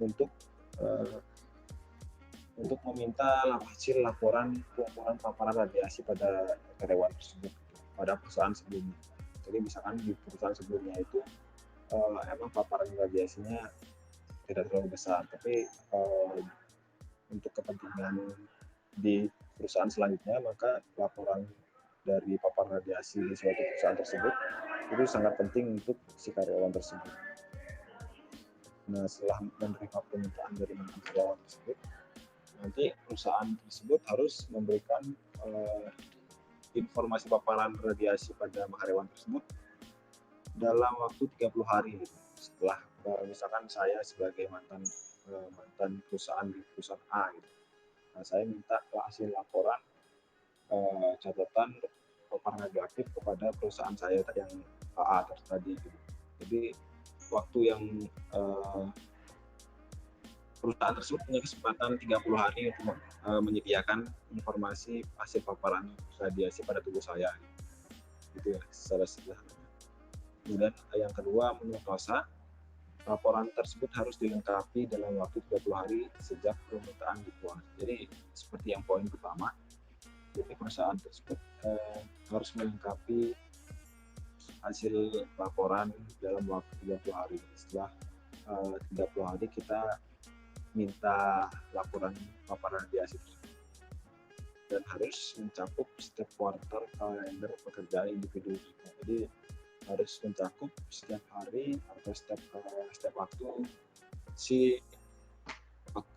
B: untuk meminta hasil laporan pengukuran paparan radiasi pada karyawan tersebut pada perusahaan sebelumnya. Jadi misalkan di perusahaan sebelumnya itu emang paparan radiasinya tidak terlalu besar, tapi untuk kepentingan di perusahaan selanjutnya, maka laporan dari paparan radiasi di suatu perusahaan tersebut itu sangat penting untuk si karyawan tersebut. Nah, setelah menerima permintaan dari karyawan tersebut, nanti perusahaan tersebut harus memberikan informasi paparan radiasi pada karyawan tersebut dalam waktu 30 hari setelah misalkan saya sebagai mantan perusahaan di perusahaan A gitu. Nah, saya minta hasil laporan catatan paparan radioaktif kepada perusahaan saya yang A tadi gitu. Jadi waktu yang perusahaan tersebut punya kesempatan 30 hari untuk menyediakan informasi hasil paparan radiasi pada tubuh saya. Gitu ya, secara sederhana. Kemudian yang kedua, menurut OSHA, laporan tersebut harus dilengkapi dalam waktu 30 hari sejak permintaan dibuat. Jadi seperti yang poin pertama, jadi perusahaan tersebut harus melengkapi hasil laporan dalam waktu 30 hari. Setelah 30 hari kita minta laporan paparan radiasi dan harus mencakup setiap kuartal kalender pekerjaan individu. Jadi harus mencakup setiap hari atau setiap waktu si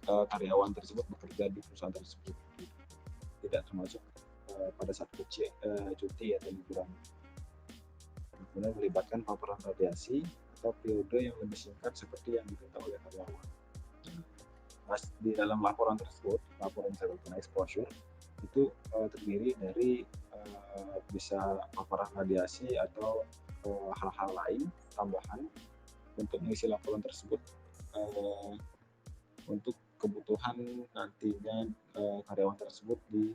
B: karyawan tersebut bekerja di perusahaan tersebut. Tidak termasuk pada saat cuti atau liburan. Kemudian melibatkan paparan radiasi atau periode yang lebih singkat seperti yang diminta oleh karyawan. Di dalam laporan tersebut, laporan catatan exposure itu terdiri dari bisa paparan radiasi atau hal-hal lain tambahan untuk mengisi laporan tersebut untuk kebutuhan nantinya karyawan tersebut di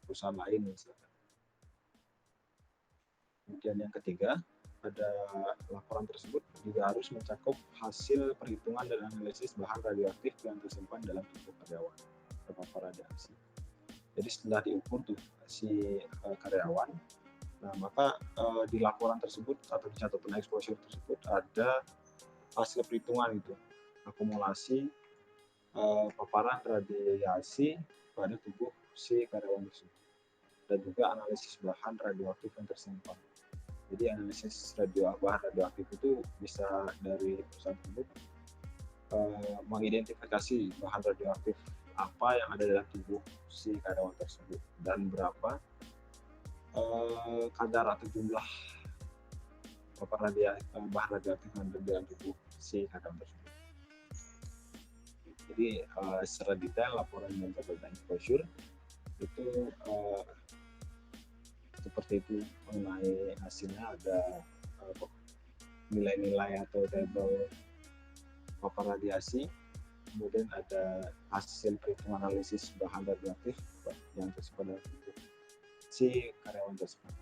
B: perusahaan lain misalkan. Kemudian yang ketiga, pada laporan tersebut juga harus mencakup hasil perhitungan dan analisis bahan radioaktif yang tersimpan dalam tubuh karyawan terpapar radiasi. Jadi setelah diukur tuh si karyawan, nah maka di laporan tersebut atau di catatan exposure tersebut ada hasil perhitungan itu akumulasi paparan radiasi pada tubuh si karyawan tersebut dan juga analisis bahan radioaktif yang tersimpan. Jadi analisis bahan radioaktif itu bisa dari perusahaan tersebut mengidentifikasi bahan radioaktif apa yang ada dalam tubuh si karyawan tersebut dan berapa kadar atau jumlah bahan radioaktif yang ada dalam tubuh si karyawan tersebut. Jadi secara detail laporan dan catatan exposure itu seperti itu. Mengenai hasilnya ada nilai-nilai atau tabel paparan radiasi, kemudian ada hasil perhitungan analisis bahan radioaktif yang tersimpan dalam tubuh si karyawan tersebut.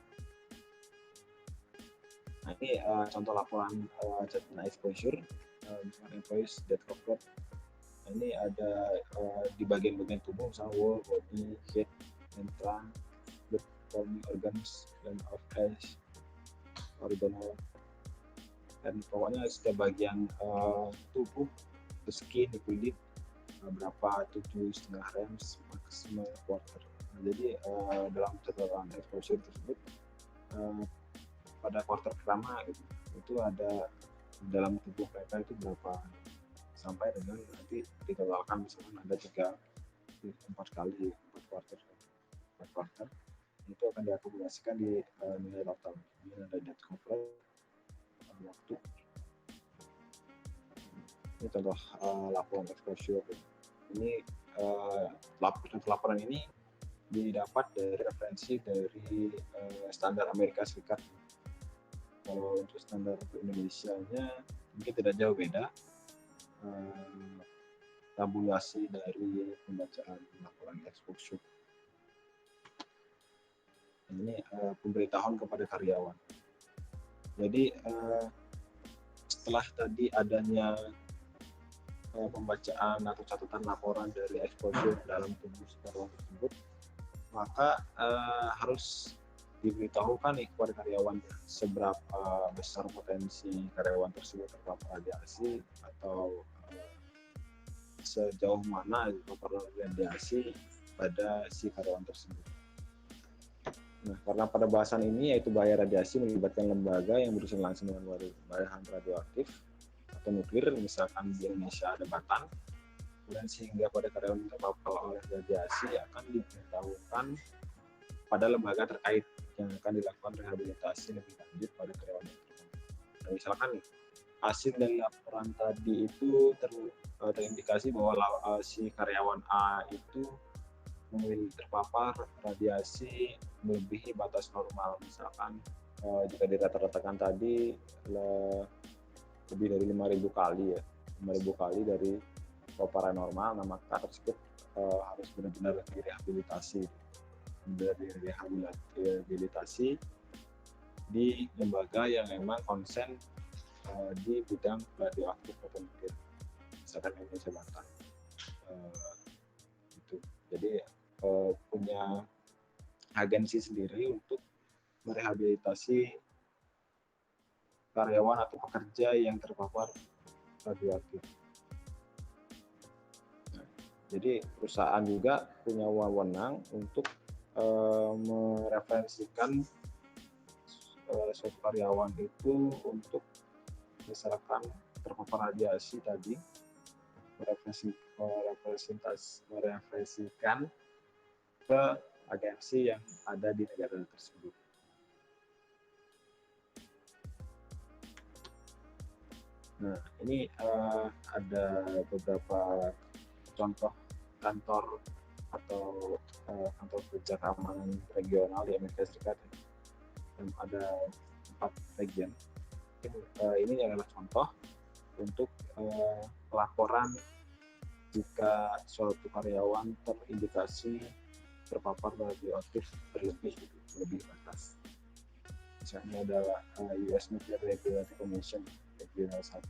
B: Nah, ini contoh laporan catatan exposure misalnya employees death record. Ini ada di bagian-bagian tubuh misalnya wall, body, head, and trunk, blood forming organs, gland of ash, organelle, dan pokoknya setiap bagian tubuh, skin, kulit, berapa 7,5 rems, maksimal quarter. Nah, jadi dalam catatan exposure tersebut pada quarter pertama itu ada dalam tubuh mereka itu berapa sampai dengan nanti ditotalkan misalkan ada 4 quarter itu akan diakumulasikan di nilai total. Ini ada death cover waktu. Ini contoh laporan exposure. Ini laporan ini didapat dari referensi dari standar Amerika Serikat. Kalau untuk standar Indonesia-nya mungkin tidak jauh beda. Tabulasi dari pembacaan laporan exposure. Ini pemberitahuan kepada karyawan. Jadi setelah tadi adanya pembacaan atau catatan laporan dari exposure dalam tubuh karyawan tersebut, maka harus diberitahukan nih kepada karyawan seberapa besar potensi karyawan tersebut terpapar radiasi atau sejauh mana terpapar radiasi pada si karyawan tersebut. Nah, karena pada bahasan ini yaitu bahaya radiasi melibatkan lembaga yang berurusan langsung dengan bahan radioaktif atau nuklir, misalkan di Indonesia ada Batan, dan sehingga pada karyawan terpapar oleh radiasi akan diberitahukan pada lembaga terkait yang akan dilakukan rehabilitasi lebih lanjut pada karyawan yang terpapar. Nah, misalkan nih, hasil dari laporan tadi itu terindikasi bahwa si karyawan A itu terpapar radiasi melebihi batas normal, misalkan jika dirata-ratakan tadi lebih dari 5.000 kali ya, 5.000 kali dari paparan normal, nah maka tersebut harus benar-benar direhabilitasi di lembaga yang memang konsen di bidang radioaktif atau nuklir, misalkan Indonesia Batan. Gitu. Jadi punya agensi sendiri untuk merehabilitasi karyawan atau pekerja yang terpapar radioaktif. Nah, jadi perusahaan juga punya wewenang untuk mereferensikan suatu karyawan itu untuk misalkan terpapar radiasi tadi, mereferensikan ke agensi yang ada di negara tersebut. Nah, ini ada beberapa contoh kantor atau kantor kerja keamanan regional di Amerika Serikat. Ada 4 region. Ini adalah contoh untuk laporan jika suatu karyawan terindikasi terpapar radioaktif lebih batas. Misalnya adalah US Nuclear Regulatory Commission regional 1.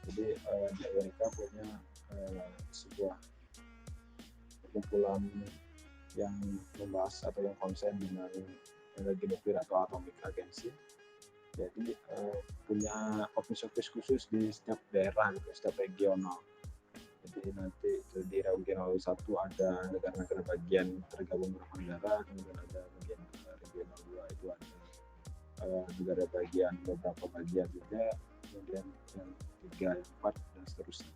B: Jadi di Amerika punya sebuah kumpulan yang membahas atau yang konsen dengan energi nuklir atau atomic agency. Jadi punya office khusus di setiap daerah, di setiap regional. Jadi nanti di regional 1 ada negara-negara bagian tergabung beberapa negara, kemudian ada bagian regional 2 itu ada negara bagian beberapa bagian juga, kemudian yang 3, yang 4 dan seterusnya.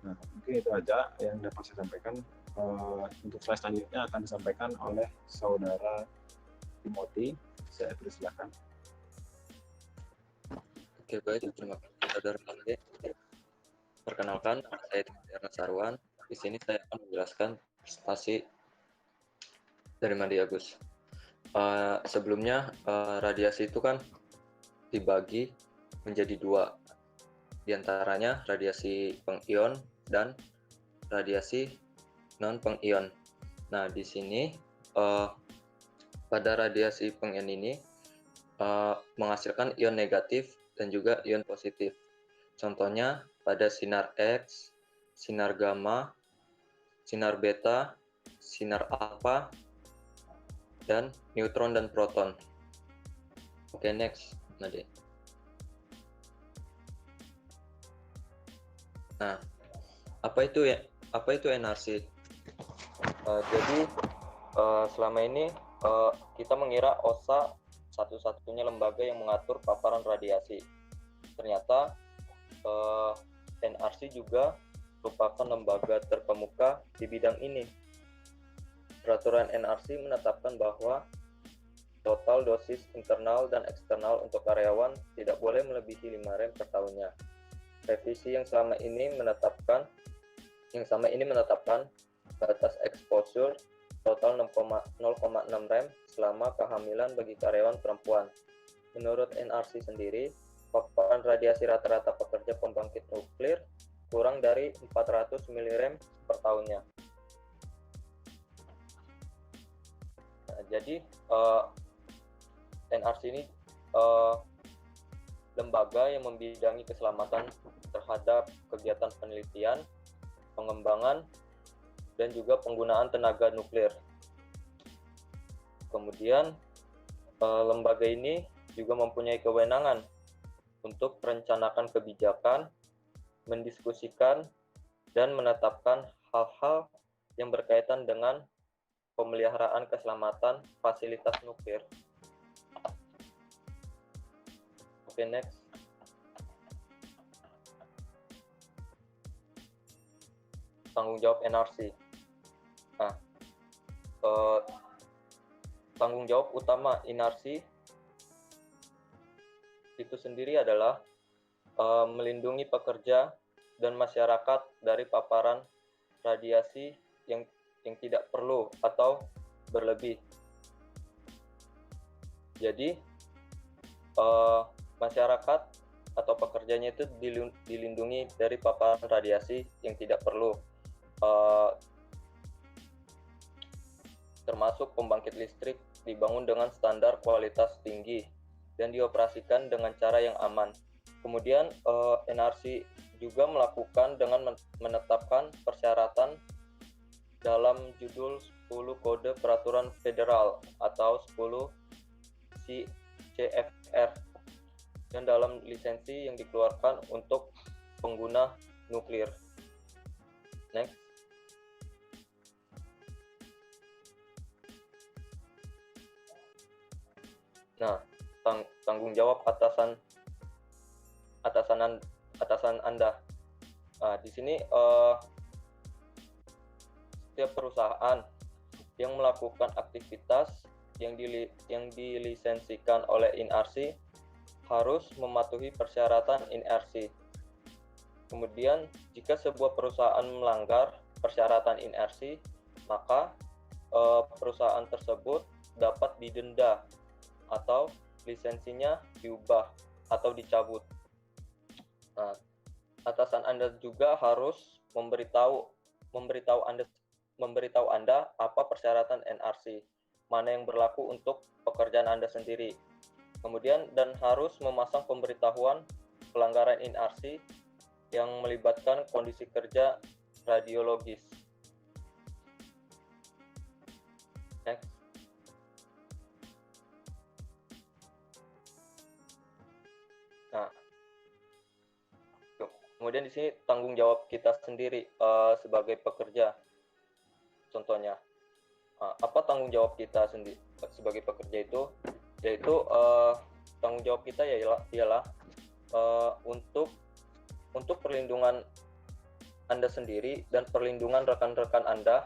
B: Nah, mungkin itu aja yang dapat saya sampaikan. Untuk slide selanjutnya akan disampaikan oleh saudara Timothy. Saya persilakan.
C: Oke, baik. Terima kasih, saudara Ande. Perkenalkan, saya Timothy Ernest Sarwan. Di sini saya akan menjelaskan presentasi dari Mandi Agus. Sebelumnya, radiasi itu kan dibagi menjadi 2. Di antaranya radiasi pengion dan radiasi non-pengion. Nah, di sini pada radiasi pengion ini menghasilkan ion negatif dan juga ion positif. Contohnya pada sinar X, sinar gamma, sinar beta, sinar alfa, dan neutron dan proton. Oke, next, Nade. Nah, apa itu NRC? Jadi selama ini kita mengira OSA satu-satunya lembaga yang mengatur paparan radiasi. Ternyata NRC juga merupakan lembaga terkemuka di bidang ini. Peraturan NRC menetapkan bahwa total dosis internal dan eksternal untuk karyawan tidak boleh melebihi 5 rem per tahunnya. Revisi yang sama ini menetapkan batas exposure total 0,6 rem selama kehamilan bagi karyawan perempuan. Menurut NRC sendiri, paparan radiasi rata-rata pekerja pembangkit nuklir kurang dari 400 mg per tahunnya. Nah, jadi NRC ini lembaga yang membidangi keselamatan terhadap kegiatan penelitian, pengembangan, dan juga penggunaan tenaga nuklir. Kemudian lembaga ini juga mempunyai kewenangan untuk merencanakan kebijakan, mendiskusikan, dan menetapkan hal-hal yang berkaitan dengan pemeliharaan keselamatan fasilitas nuklir. Oke, next. Tanggung jawab NRC. Nah, tanggung jawab utama NRC itu sendiri adalah melindungi pekerja dan masyarakat dari paparan radiasi yang tidak perlu atau berlebih. Jadi masyarakat atau pekerjanya itu dilindungi dari paparan radiasi yang tidak perlu, termasuk pembangkit listrik dibangun dengan standar kualitas tinggi dan dioperasikan dengan cara yang aman. Kemudian NRC juga melakukan dengan menetapkan persyaratan dalam judul 10 Kode Peraturan Federal atau 10 CFR dan dalam lisensi yang dikeluarkan untuk pengguna nuklir. Next. Nah, tanggung jawab atasan Anda. Nah, di sini setiap perusahaan yang melakukan aktivitas yang dilisensikan oleh INARSI harus mematuhi persyaratan INARSI. Kemudian, jika sebuah perusahaan melanggar persyaratan INARSI, maka perusahaan tersebut dapat didenda atau lisensinya diubah atau dicabut. Nah, atasan Anda juga harus memberitahu Anda apa persyaratan NRC, mana yang berlaku untuk pekerjaan Anda sendiri. Kemudian dan harus memasang pemberitahuan pelanggaran NRC yang melibatkan kondisi kerja radiologis. Next. Nah, kemudian di sini tanggung jawab kita sendiri sebagai pekerja. Contohnya, apa tanggung jawab kita sendiri sebagai pekerja itu? Yaitu tanggung jawab kita ialah untuk perlindungan Anda sendiri dan perlindungan rekan-rekan Anda.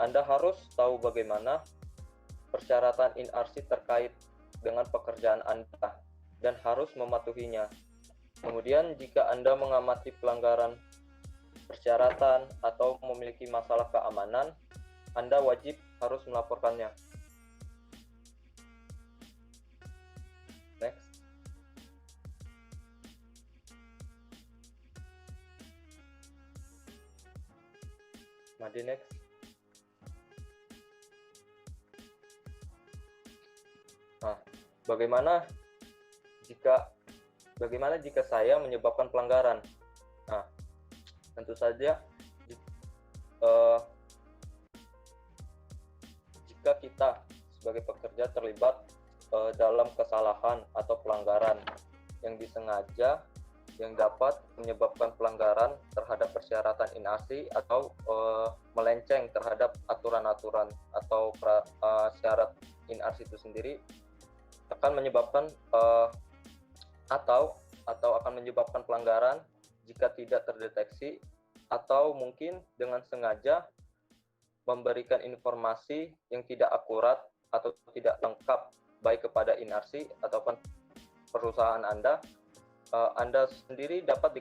C: Anda harus tahu bagaimana persyaratan INARSI terkait dengan pekerjaan Anda dan harus mematuhinya. Kemudian jika Anda mengamati pelanggaran persyaratan atau memiliki masalah keamanan, Anda wajib harus melaporkannya. Next. Madi next. Nah, bagaimana jika saya menyebabkan pelanggaran? Nah, tentu saja jika kita sebagai pekerja terlibat dalam kesalahan atau pelanggaran yang disengaja yang dapat menyebabkan pelanggaran terhadap persyaratan INARSI atau melenceng terhadap aturan-aturan atau syarat INARSI itu sendiri, akan menyebabkan atau akan menyebabkan pelanggaran jika tidak terdeteksi atau mungkin dengan sengaja memberikan informasi yang tidak akurat atau tidak lengkap baik kepada INARSI ataupun perusahaan Anda. Anda sendiri dapat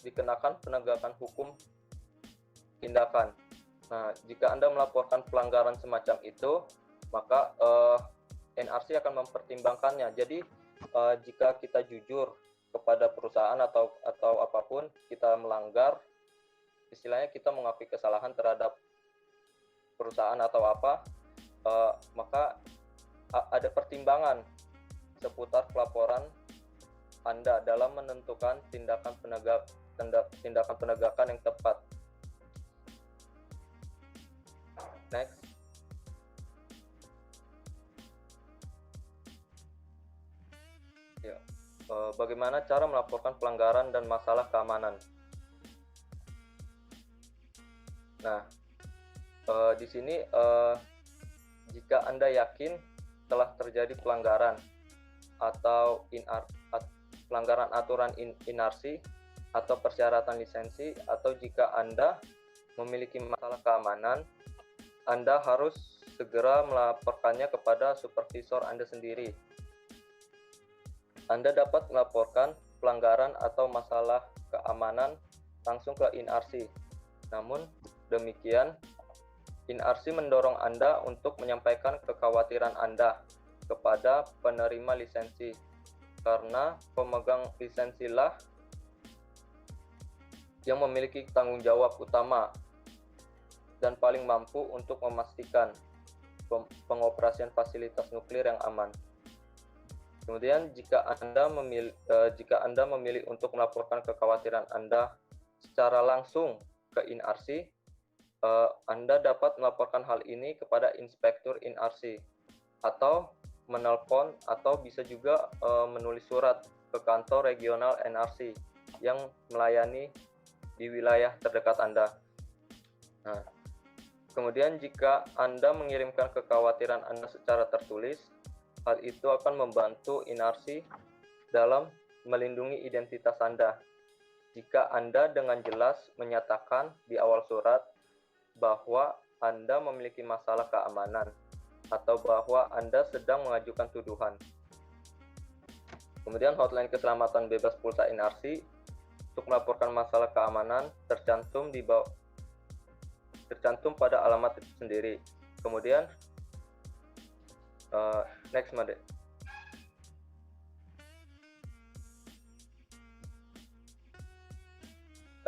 C: dikenakan penegakan hukum tindakan. Nah, jika Anda melaporkan pelanggaran semacam itu, maka NRC akan mempertimbangkannya. Jadi jika kita jujur kepada perusahaan atau apapun, kita melanggar, istilahnya kita mengakui kesalahan terhadap perusahaan atau apa, maka ada pertimbangan seputar pelaporan Anda dalam menentukan tindakan penegakan yang tepat. Next. Ya, bagaimana cara melaporkan pelanggaran dan masalah keamanan? Nah, di sini jika Anda yakin telah terjadi pelanggaran atau pelanggaran aturan INARSI atau persyaratan lisensi, atau jika Anda memiliki masalah keamanan, Anda harus segera melaporkannya kepada supervisor Anda sendiri. Anda dapat melaporkan pelanggaran atau masalah keamanan langsung ke INARSI. Namun demikian, INARSI mendorong Anda untuk menyampaikan kekhawatiran Anda kepada penerima lisensi, karena pemegang lisensilah yang memiliki tanggung jawab utama dan paling mampu untuk memastikan pengoperasian fasilitas nuklir yang aman. Kemudian jika Anda memilih untuk melaporkan kekhawatiran Anda secara langsung ke INARSI, Anda dapat melaporkan hal ini kepada inspektur INARSI atau menelpon atau bisa juga menulis surat ke kantor regional NRC yang melayani di wilayah terdekat Anda. Nah, kemudian jika Anda mengirimkan kekhawatiran Anda secara tertulis, hal itu akan membantu INARSI dalam melindungi identitas Anda. Jika Anda dengan jelas menyatakan di awal surat bahwa Anda memiliki masalah keamanan atau bahwa Anda sedang mengajukan tuduhan. Kemudian hotline keselamatan bebas pulsa NRC untuk melaporkan masalah keamanan tercantum pada alamat itu sendiri. Kemudian next Made.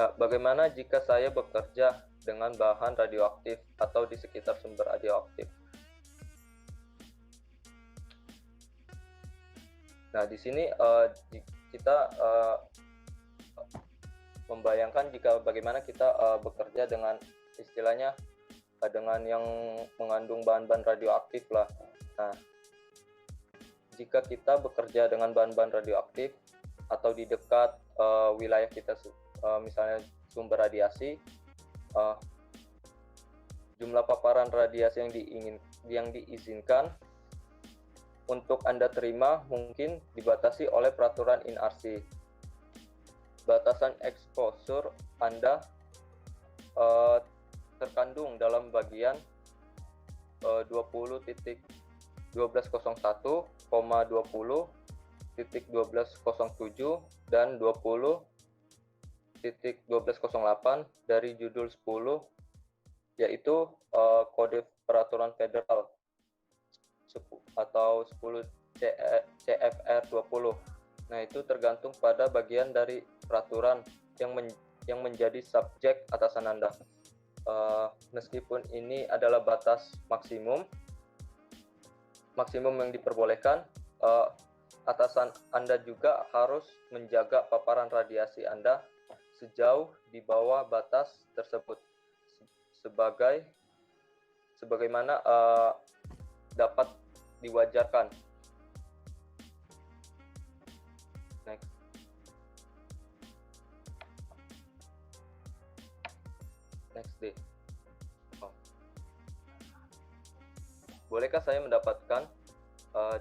C: Nah, bagaimana jika saya bekerja dengan bahan radioaktif atau di sekitar sumber radioaktif? Nah, di sini kita membayangkan jika bagaimana kita bekerja dengan istilahnya dengan yang mengandung bahan-bahan radioaktif lah. Nah, jika kita bekerja dengan bahan-bahan radioaktif atau di dekat wilayah kita, misalnya sumber radiasi, jumlah paparan radiasi yang diizinkan untuk Anda terima mungkin dibatasi oleh peraturan NRC. Batasan exposure Anda terkandung dalam bagian 20.1201,20.1207 dan 20.1208 dari judul 10, yaitu Kode Peraturan Federal atau 10 CFR 20. Nah, itu tergantung pada bagian dari peraturan yang menjadi subjek atasan Anda. Meskipun ini adalah batas maksimum yang diperbolehkan, atasan Anda juga harus menjaga paparan radiasi Anda sejauh di bawah batas tersebut sebagaimana dapat diwajarkan. Next day. Bolehkah saya mendapatkan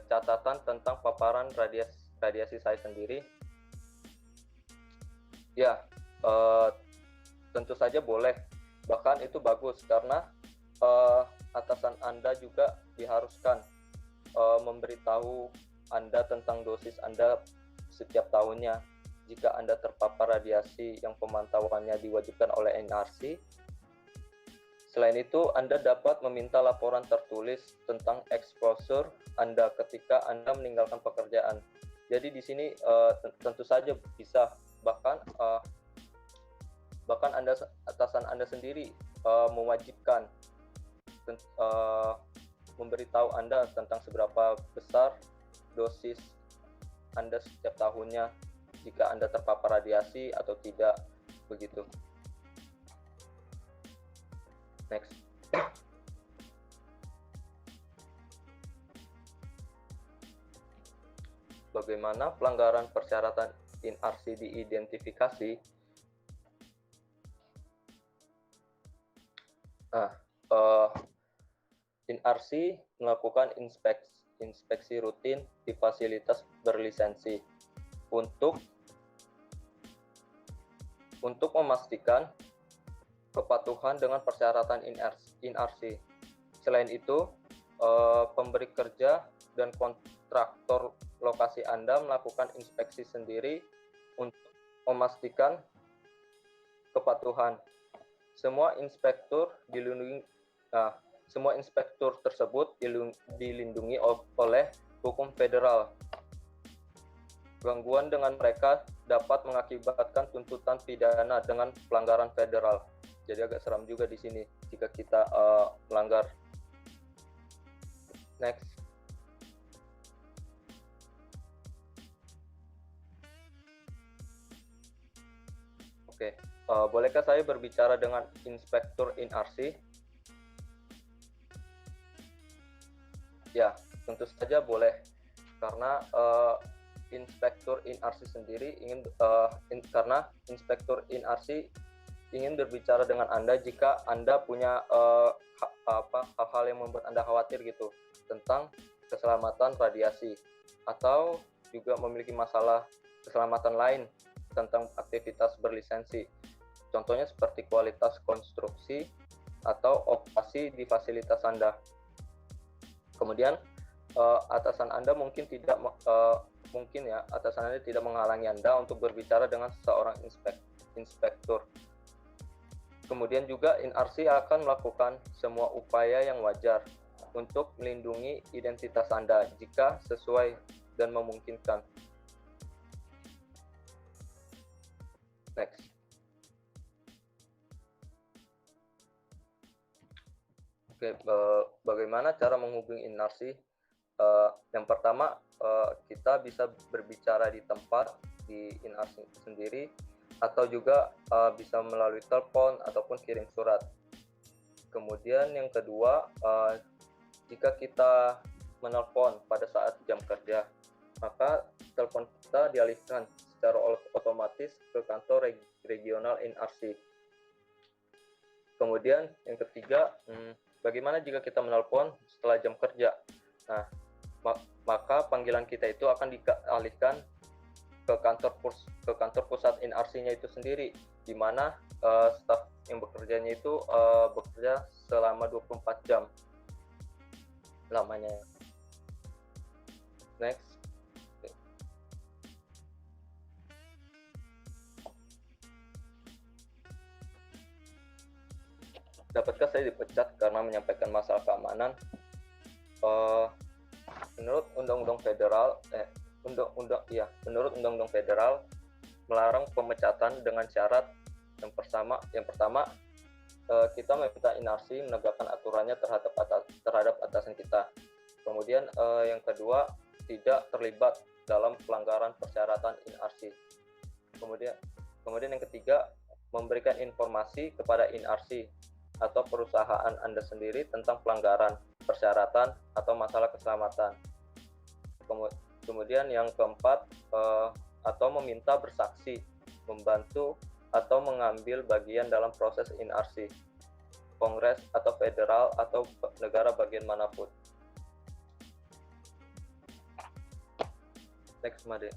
C: catatan tentang paparan radiasi saya sendiri? Ya, tentu saja boleh. Bahkan itu bagus karena atasan Anda juga diharuskan memberitahu Anda tentang dosis Anda setiap tahunnya. Jika Anda terpapar radiasi yang pemantauannya diwajibkan oleh NRC. Selain itu, Anda dapat meminta laporan tertulis tentang exposure Anda ketika Anda meninggalkan pekerjaan. Jadi di sini tentu saja bisa, bahkan atasan Anda sendiri mewajibkan memberitahu Anda tentang seberapa besar dosis Anda setiap tahunnya jika Anda terpapar radiasi atau tidak, begitu. Next. Bagaimana pelanggaran persyaratan NRC diidentifikasi? Nah, NRC melakukan inspeksi rutin di fasilitas berlisensi untuk memastikan kepatuhan dengan persyaratan NRC. Selain itu, pemberi kerja dan kontraktor lokasi Anda melakukan inspeksi sendiri untuk memastikan kepatuhan. Semua inspektur tersebut dilindungi oleh hukum federal. Gangguan dengan mereka dapat mengakibatkan tuntutan pidana dengan pelanggaran federal. Jadi agak seram juga di sini jika kita melanggar. Next. Oke, bolehkah saya berbicara dengan inspektur NRC? Ya, tentu saja boleh. Karena inspektur NRC sendiri karena inspektur NRC ingin berbicara dengan Anda jika Anda punya hal-hal yang membuat Anda khawatir gitu tentang keselamatan radiasi atau juga memiliki masalah keselamatan lain tentang aktivitas berlisensi. Contohnya seperti kualitas konstruksi atau operasi di fasilitas Anda. Kemudian atasan Anda mungkin atasan Anda tidak menghalangi Anda untuk berbicara dengan seorang inspektur. Kemudian juga INRC akan melakukan semua upaya yang wajar untuk melindungi identitas Anda jika sesuai dan memungkinkan. Next. Oke, bagaimana cara menghubungi INRC? Yang pertama, kita bisa berbicara di tempat di INRC sendiri, atau juga bisa melalui telepon ataupun kirim surat. Kemudian yang kedua, jika kita menelpon pada saat jam kerja, maka telepon kita dialihkan secara otomatis ke kantor regional INRC. Kemudian yang ketiga, bagaimana jika kita menelpon setelah jam kerja? Nah, maka panggilan kita itu akan dialihkan ke kantor pusat INRC-nya itu sendiri, di mana staf yang bekerjanya itu bekerja selama 24 jam lamanya. Next. Dapatkah saya dipecat karena menyampaikan masalah keamanan? Menurut Undang-Undang Federal, menurut Undang-Undang Federal melarang pemecatan dengan syarat yang pertama, kita meminta INRC menegakkan aturannya terhadap atasan kita. Kemudian yang kedua, tidak terlibat dalam pelanggaran persyaratan INRC. Kemudian yang ketiga, memberikan informasi kepada INRC atau perusahaan Anda sendiri tentang pelanggaran persyaratan atau masalah keselamatan. Kemudian yang keempat, atau meminta bersaksi, membantu atau mengambil bagian dalam proses INRC, Kongres atau federal atau negara bagian manapun. Next, Made.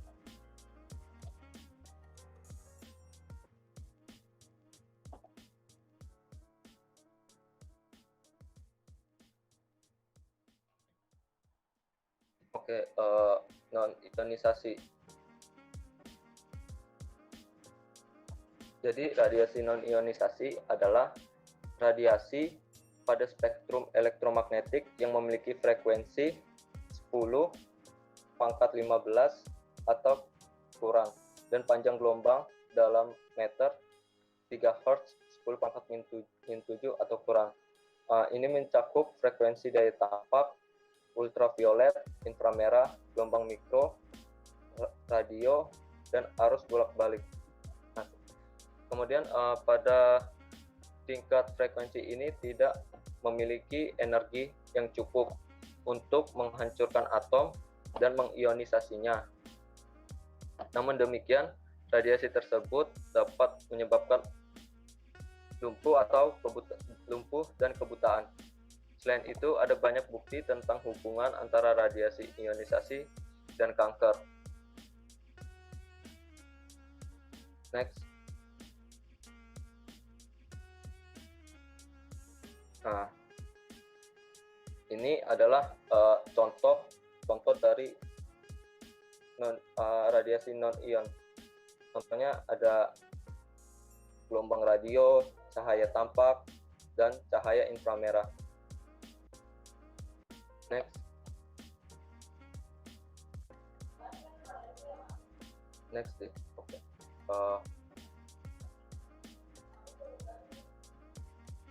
C: Oke, non-ionisasi. Jadi radiasi non-ionisasi adalah radiasi pada spektrum elektromagnetik yang memiliki frekuensi 10 pangkat 15 atau kurang dan panjang gelombang dalam meter 3 Hz 10 pangkat min 7 atau kurang. Ini mencakup frekuensi daya tampak, ultraviolet, inframerah, gelombang mikro, radio, dan arus bolak-balik. Nah, kemudian pada tingkat frekuensi ini tidak memiliki energi yang cukup untuk menghancurkan atom dan mengionisasinya. Namun demikian, radiasi tersebut dapat menyebabkan lumpuh dan kebutaan. Selain itu, ada banyak bukti tentang hubungan antara radiasi ionisasi dan kanker. Next. Nah, ini adalah contoh dari radiasi non-ion. Contohnya ada gelombang radio, cahaya tampak, dan cahaya inframerah. Next deh. Oke.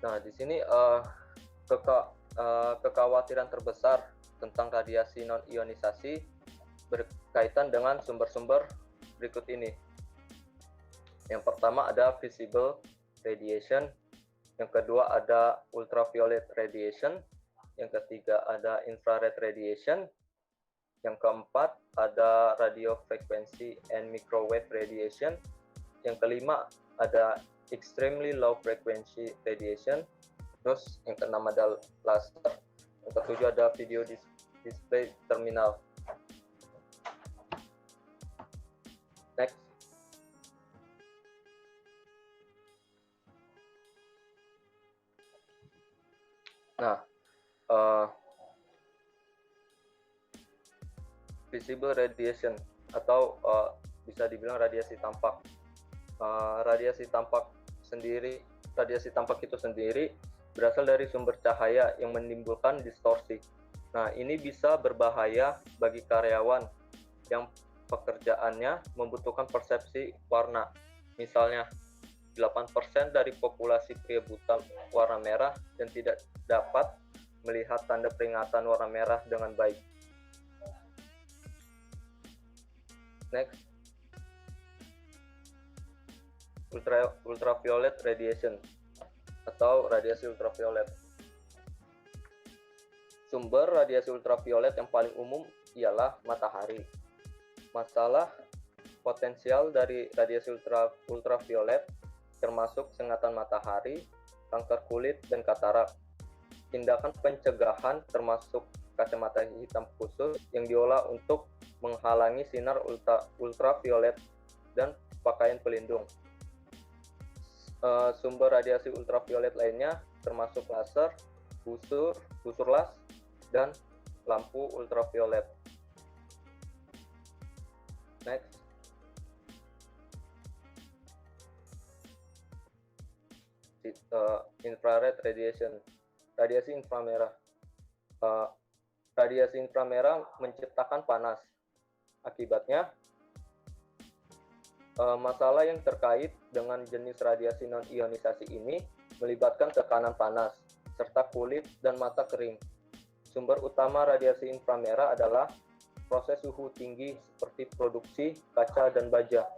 C: Nah, di sini kekhawatiran terbesar tentang radiasi non-ionisasi berkaitan dengan sumber-sumber berikut ini. Yang pertama ada visible radiation, yang kedua ada ultraviolet radiation, yang ketiga ada infrared radiation, yang keempat ada radio frequency and microwave radiation, yang kelima ada extremely low frequency radiation, terus yang keenam ada laser, yang ketujuh ada video display terminal. Next. Nah, visible radiation atau bisa dibilang radiasi tampak. Radiasi tampak itu sendiri berasal dari sumber cahaya yang menimbulkan distorsi. Nah, ini bisa berbahaya bagi karyawan yang pekerjaannya membutuhkan persepsi warna. Misalnya, 8% dari populasi pria buta warna merah dan tidak dapat melihat tanda peringatan warna merah dengan baik. Next. Ultraviolet radiation atau radiasi ultraviolet. Sumber radiasi ultraviolet yang paling umum ialah matahari. Masalah potensial dari radiasi ultraviolet termasuk sengatan matahari, kanker kulit, dan katarak. Tindakan pencegahan termasuk kacamata hitam khusus yang diolah untuk menghalangi sinar ultraviolet dan pakaian pelindung. Sumber radiasi ultraviolet lainnya termasuk laser, busur las, dan lampu ultraviolet. Next. Infrared radiation, radiasi inframerah. Radiasi inframerah menciptakan panas. Akibatnya, masalah yang terkait dengan jenis radiasi non-ionisasi ini melibatkan tekanan panas, serta kulit dan mata kering. Sumber utama radiasi inframerah adalah proses suhu tinggi seperti produksi kaca dan baja.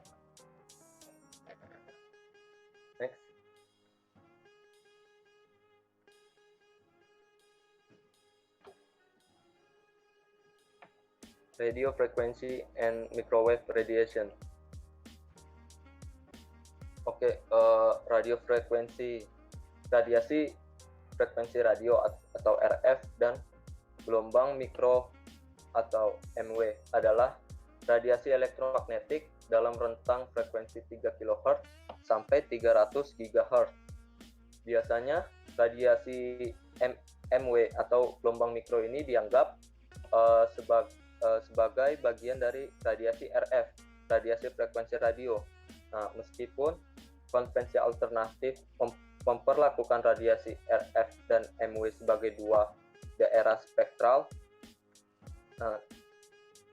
C: Next. Radio frequency and microwave radiation. Radio frekuensi, radiasi frekuensi radio atau RF dan gelombang mikro atau MW adalah radiasi elektromagnetik dalam rentang frekuensi 3 kHz sampai 300 GHz. Biasanya radiasi MW atau gelombang mikro ini dianggap sebagai bagian dari radiasi RF, radiasi frekuensi radio. Nah, meskipun konvensi alternatif memperlakukan radiasi RF dan MW sebagai dua daerah spektral, nah,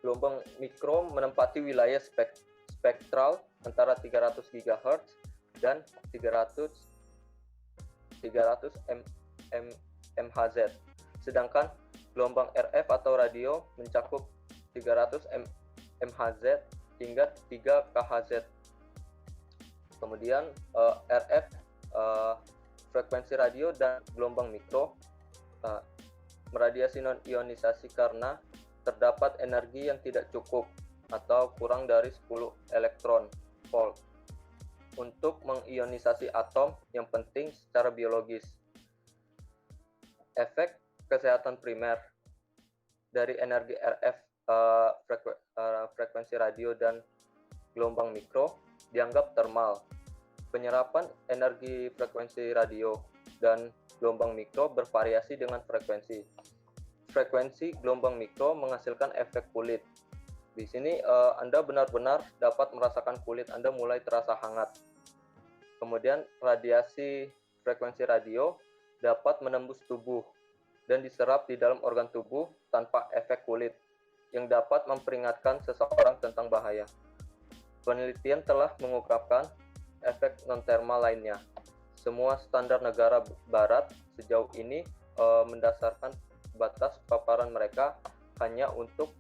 C: gelombang mikro menempati wilayah spektral antara 300 GHz dan 300 MHz. Sedangkan gelombang RF atau radio mencakup 300 MHz hingga 3 KHz. Kemudian RF, frekuensi radio dan gelombang mikro meradiasi non-ionisasi karena terdapat energi yang tidak cukup atau kurang dari 10 elektron volt untuk mengionisasi atom yang penting secara biologis. Efek kesehatan primer dari energi RF, frekuensi radio dan gelombang mikro dianggap termal. Penyerapan energi frekuensi radio dan gelombang mikro bervariasi dengan frekuensi. Frekuensi gelombang mikro menghasilkan efek kulit. Di sini Anda benar-benar dapat merasakan kulit Anda mulai terasa hangat. Kemudian radiasi frekuensi radio dapat menembus tubuh dan diserap di dalam organ tubuh tanpa efek kulit yang dapat memperingatkan seseorang tentang bahaya. Penelitian telah mengungkapkan efek non-termal lainnya. Semua standar negara barat sejauh ini mendasarkan batas paparan mereka hanya untuk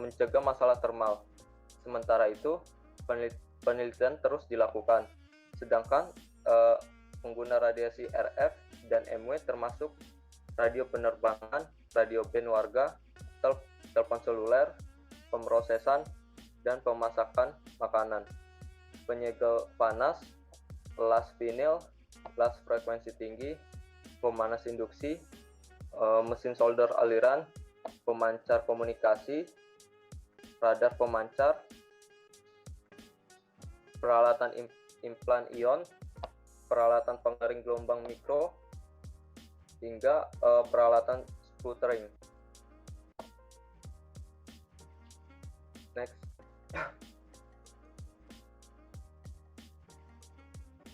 C: mencegah masalah termal. Sementara itu, penelitian terus dilakukan. Sedangkan pengguna radiasi RF dan MW termasuk radio penerbangan, radio band warga, telepon seluler, pemrosesan, dan pemasakan makanan, penyegel panas, las vinil, las frekuensi tinggi, pemanas induksi, mesin solder aliran, pemancar komunikasi, radar pemancar, peralatan implan ion, peralatan pengering gelombang mikro, hingga peralatan sputtering. Next.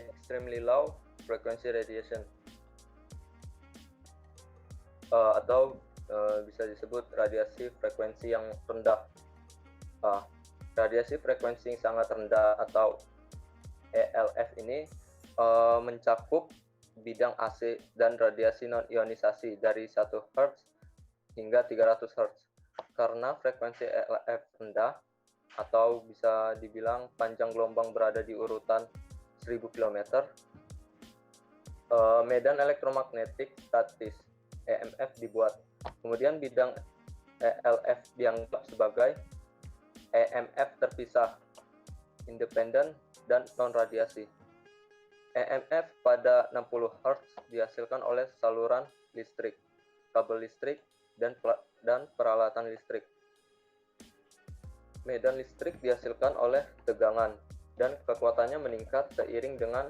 C: Extremely low frequency radiation, atau bisa disebut radiasi frekuensi yang rendah. Radiasi frekuensi yang sangat rendah atau ELF ini mencakup bidang AC dan radiasi non-ionisasi dari 1 Hz hingga 300 Hz. Karena frekuensi ELF rendah, atau bisa dibilang panjang gelombang berada di urutan 1000 km, medan elektromagnetik statis EMF dibuat. Kemudian bidang ELF dianggap sebagai EMF terpisah, independen, dan non-radiasi. EMF pada 60 Hz dihasilkan oleh saluran listrik, kabel listrik, dan peralatan listrik. Medan listrik dihasilkan oleh tegangan, dan kekuatannya meningkat seiring dengan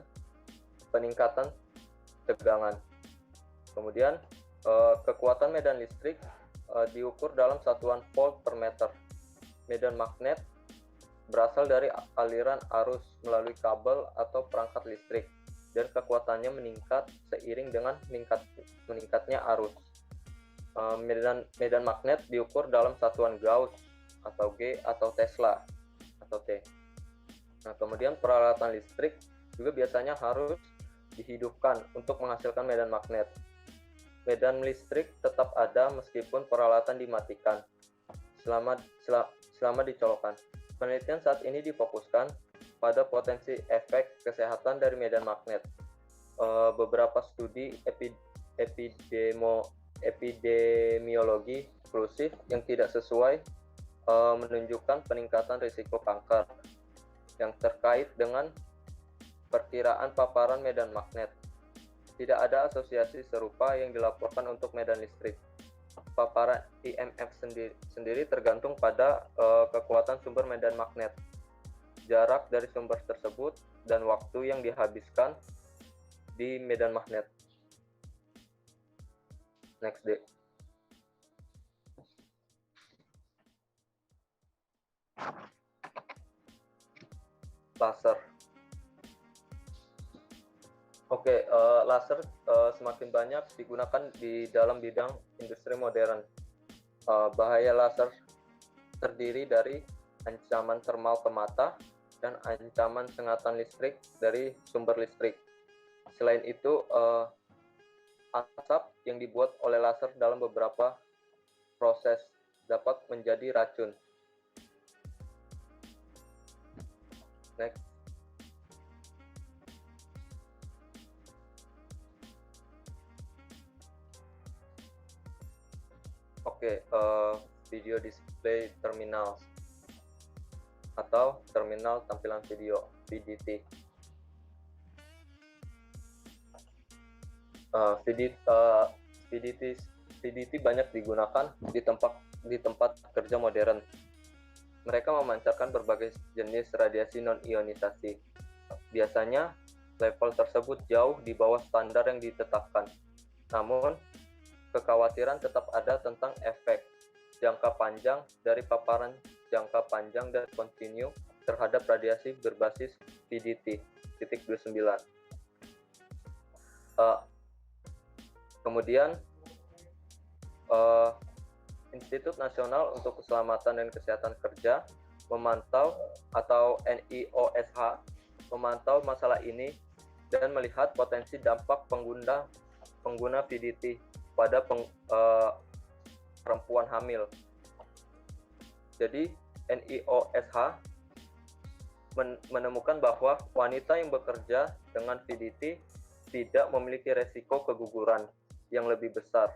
C: peningkatan tegangan. Kemudian kekuatan medan listrik diukur dalam satuan volt per meter. Medan magnet berasal dari aliran arus melalui kabel atau perangkat listrik, dan kekuatannya meningkat seiring dengan meningkatnya arus. Medan magnet diukur dalam satuan Gauss atau G atau Tesla atau T. Nah, kemudian peralatan listrik juga biasanya harus dihidupkan untuk menghasilkan medan magnet. Medan listrik tetap ada meskipun peralatan dimatikan selama dicolokkan. Penelitian saat ini difokuskan pada potensi efek kesehatan dari medan magnet. Beberapa studi epidemiologi eksklusif yang tidak sesuai menunjukkan peningkatan risiko kanker yang terkait dengan perkiraan paparan medan magnet. Tidak ada asosiasi serupa yang dilaporkan untuk medan listrik. Paparan EMF sendiri tergantung pada kekuatan sumber medan magnet, jarak dari sumber tersebut, dan waktu yang dihabiskan di medan magnet. Next day. Laser. Oke, laser semakin banyak digunakan di dalam bidang industri modern. Bahaya laser terdiri dari ancaman termal ke mata dan ancaman sengatan listrik dari sumber listrik. Selain itu, asap yang dibuat oleh laser dalam beberapa proses dapat menjadi racun. Next. Oke, video display terminals atau terminal tampilan video (VDT). VDT banyak digunakan di tempat kerja modern. Mereka memancarkan berbagai jenis radiasi non-ionisasi. Biasanya, level tersebut jauh di bawah standar yang ditetapkan. Namun, kekhawatiran tetap ada tentang efek jangka panjang dari paparan jangka panjang dan kontinu terhadap radiasi berbasis VDT .29. Kemudian, Institut Nasional untuk Keselamatan dan Kesehatan Kerja memantau, atau NIOSH, memantau masalah ini dan melihat potensi dampak pengguna VDT pada perempuan hamil. Jadi, NIOSH menemukan bahwa wanita yang bekerja dengan VDT tidak memiliki resiko keguguran yang lebih besar.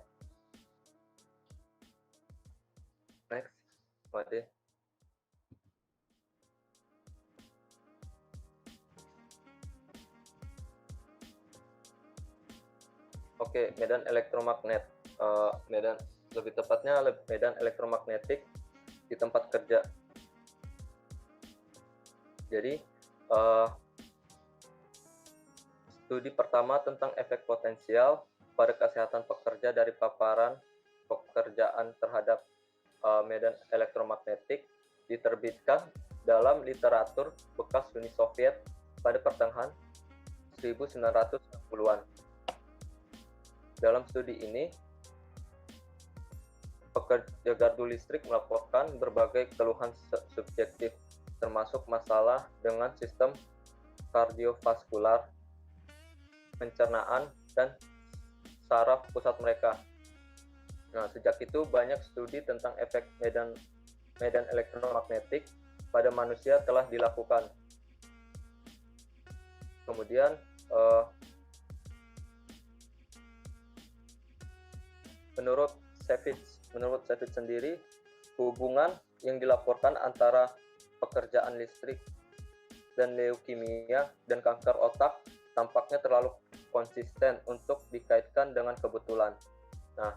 C: Next, Made. Oke, medan elektromagnet. Lebih tepatnya medan elektromagnetik di tempat kerja. Jadi, studi pertama tentang efek potensial pada kesehatan pekerja dari paparan pekerjaan terhadap medan elektromagnetik diterbitkan dalam literatur bekas Uni Soviet pada pertengahan 1960-an. Dalam studi ini, pekerja gardu listrik melaporkan berbagai keluhan subjektif, termasuk masalah dengan sistem kardiovaskular, pencernaan, dan saraf pusat mereka. Nah, sejak itu banyak studi tentang efek medan elektromagnetik pada manusia telah dilakukan. Kemudian menurut Savitz sendiri, hubungan yang dilaporkan antara pekerjaan listrik dan leukemia dan kanker otak tampaknya terlalu konsisten untuk dikaitkan dengan kebetulan. Nah,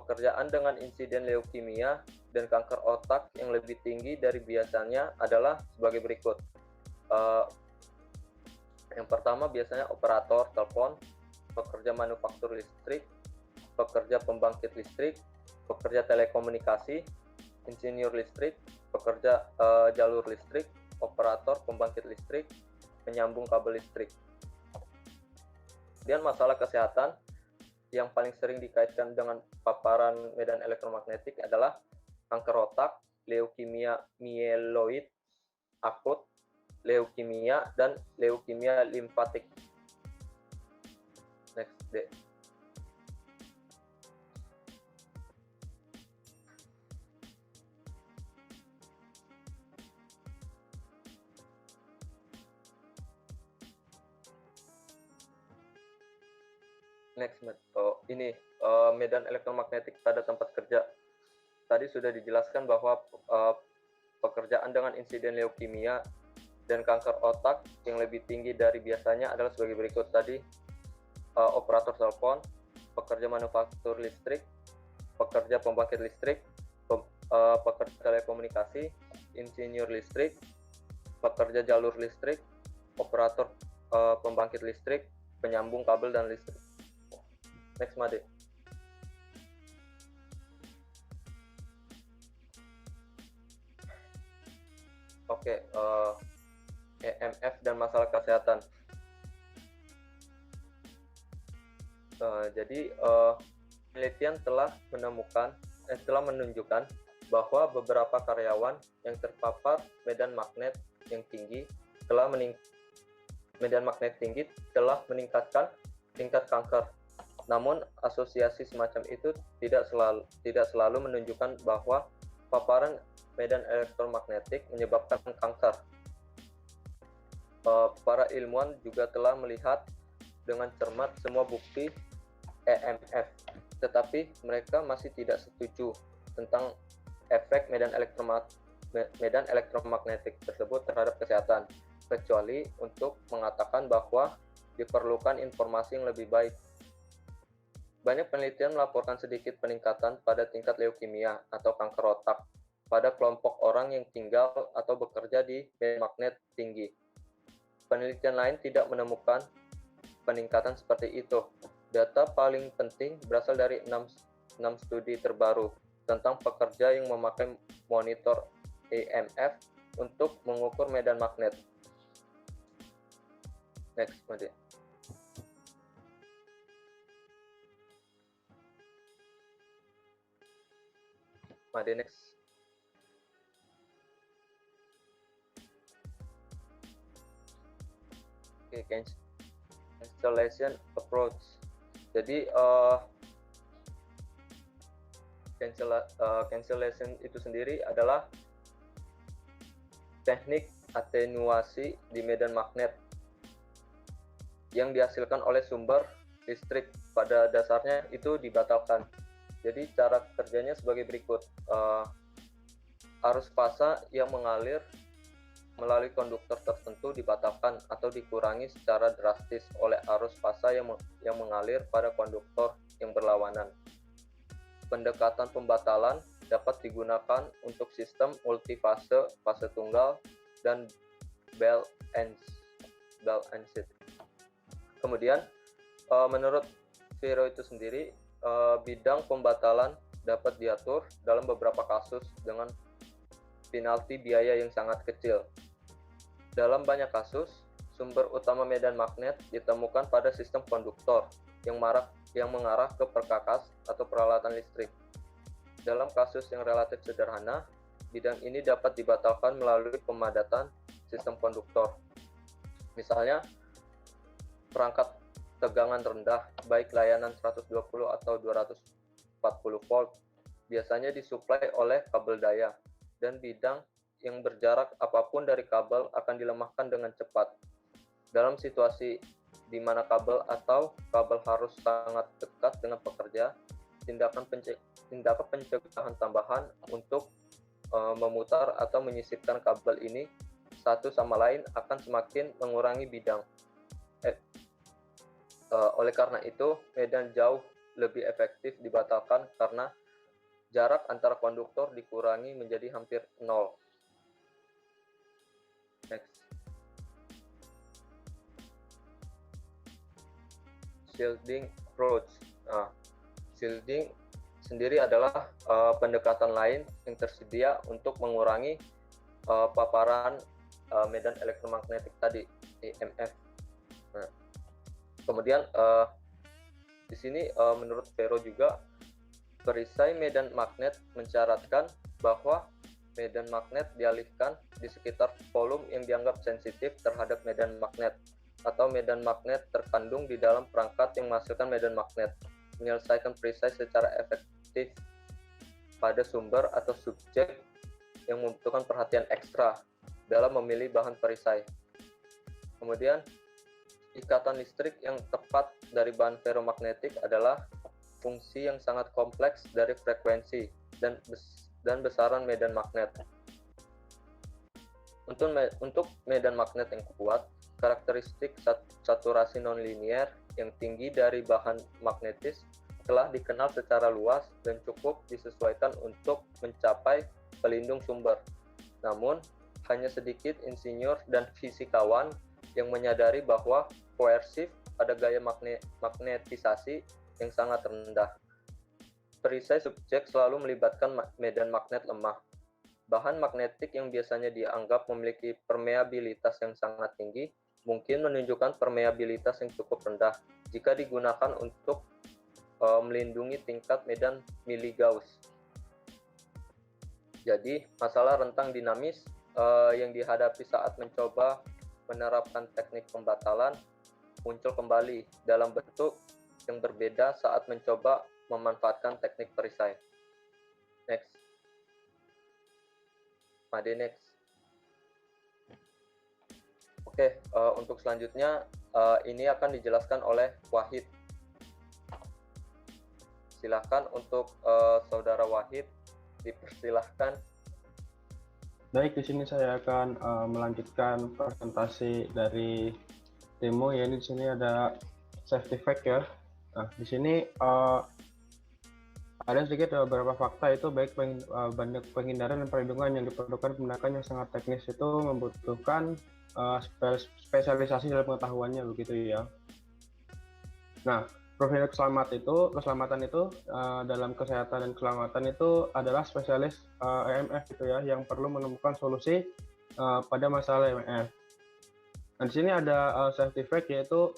C: pekerjaan dengan insiden leukemia dan kanker otak yang lebih tinggi dari biasanya adalah sebagai berikut. Yang pertama biasanya operator telepon, pekerja manufaktur listrik, pekerja pembangkit listrik, pekerja telekomunikasi, insinyur listrik, pekerja jalur listrik, operator pembangkit listrik, penyambung kabel listrik. Kemudian masalah kesehatan yang paling sering dikaitkan dengan paparan medan elektromagnetik adalah kanker otak, leukemia mieloid akut, leukemia, dan leukemia limfatik. Next, D. Next, ini medan elektromagnetik pada tempat kerja. Tadi sudah dijelaskan bahwa pekerjaan dengan insiden leukemia dan kanker otak yang lebih tinggi dari biasanya adalah sebagai berikut tadi: operator telepon, pekerja manufaktur listrik, pekerja pembangkit listrik, pekerja telekomunikasi, insinyur listrik, pekerja jalur listrik, operator pembangkit listrik, penyambung kabel dan listrik. Next, Made. Oke, EMF dan masalah kesehatan. Jadi penelitian telah menunjukkan bahwa beberapa karyawan yang terpapar medan magnet tinggi telah meningkatkan tingkat kanker. Namun asosiasi semacam itu tidak selalu menunjukkan bahwa paparan medan elektromagnetik menyebabkan kanker. Para ilmuwan juga telah melihat dengan cermat semua bukti EMF, tetapi mereka masih tidak setuju tentang efek medan elektromagnetik tersebut terhadap kesehatan, kecuali untuk mengatakan bahwa diperlukan informasi yang lebih baik. Banyak penelitian melaporkan sedikit peningkatan pada tingkat leukemia atau kanker otak pada kelompok orang yang tinggal atau bekerja di medan magnet tinggi. Penelitian lain tidak menemukan peningkatan seperti itu. Data paling penting berasal dari 6 studi terbaru tentang pekerja yang memakai monitor EMF untuk mengukur medan magnet. Next, Made. Made, next. Oke, cancellation approach. Jadi cancellation itu sendiri adalah teknik atenuasi di medan magnet yang dihasilkan oleh sumber listrik pada dasarnya itu dibatalkan. Jadi cara kerjanya sebagai berikut: arus fasa yang mengalir melalui konduktor tertentu dibatalkan atau dikurangi secara drastis oleh arus fasa yang mengalir pada konduktor yang berlawanan. Pendekatan pembatalan dapat digunakan untuk sistem multifase, fase tunggal, dan ball and seat. Kemudian menurut Vero itu sendiri, bidang pembatalan dapat diatur dalam beberapa kasus dengan penalti biaya yang sangat kecil. Dalam banyak kasus, sumber utama medan magnet ditemukan pada sistem konduktor yang mengarah ke perkakas atau peralatan listrik. Dalam kasus yang relatif sederhana, bidang ini dapat dibatalkan melalui pemadatan sistem konduktor. Misalnya, perangkat tegangan rendah, baik layanan 120 atau 240 volt, biasanya disuplai oleh kabel daya, dan bidang yang berjarak apapun dari kabel akan dilemahkan dengan cepat. Dalam situasi di mana kabel harus sangat dekat dengan pekerja, tindakan pencegahan tambahan untuk memutar atau menyisipkan kabel ini satu sama lain akan semakin mengurangi bidang. Oleh karena itu, medan jauh lebih efektif dibatalkan karena jarak antara konduktor dikurangi menjadi hampir nol. Next. Shielding approach. Shielding sendiri adalah pendekatan lain yang tersedia untuk mengurangi paparan medan elektromagnetik tadi, EMF. Kemudian di sini menurut Vero juga, perisai medan magnet mensyaratkan bahwa medan magnet dialihkan di sekitar volume yang dianggap sensitif terhadap medan magnet, atau medan magnet terkandung di dalam perangkat yang menghasilkan medan magnet, menyelesaikan perisai secara efektif pada sumber atau subjek yang membutuhkan perhatian ekstra dalam memilih bahan perisai. Kemudian, ikatan listrik yang tepat dari bahan ferromagnetik adalah fungsi yang sangat kompleks dari frekuensi dan besaran medan magnet. Untuk medan magnet yang kuat, karakteristik saturasi nonlinear yang tinggi dari bahan magnetis telah dikenal secara luas dan cukup disesuaikan untuk mencapai pelindung sumber. Namun, hanya sedikit insinyur dan fisikawan yang menyadari bahwa koersif pada gaya magnetisasi yang sangat rendah. Perisai subjek selalu melibatkan medan magnet lemah. Bahan magnetik yang biasanya dianggap memiliki permeabilitas yang sangat tinggi mungkin menunjukkan permeabilitas yang cukup rendah jika digunakan untuk melindungi tingkat medan miligauss. Jadi, masalah rentang dinamis yang dihadapi saat mencoba menerapkan teknik pembatalan muncul kembali dalam bentuk yang berbeda saat mencoba memanfaatkan teknik perisai. Next. Made next. Oke, untuk selanjutnya ini akan dijelaskan oleh Wahid. Silakan untuk Saudara Wahid, dipersilahkan.
D: Baik, di sini saya akan melanjutkan presentasi dari demo ya. Ini di sini ada safety fact ya. Nah, di sini ada sedikit beberapa fakta itu baik penghindaran dan perlindungan yang diperlukan menggunakan yang sangat teknis itu membutuhkan spesialisasi dalam pengetahuannya begitu ya. Nah, profil keselamatan itu dalam kesehatan dan keselamatan itu adalah spesialis EMF gitu ya yang perlu menemukan solusi pada masalah EMF. Nah, di sini ada safety fact yaitu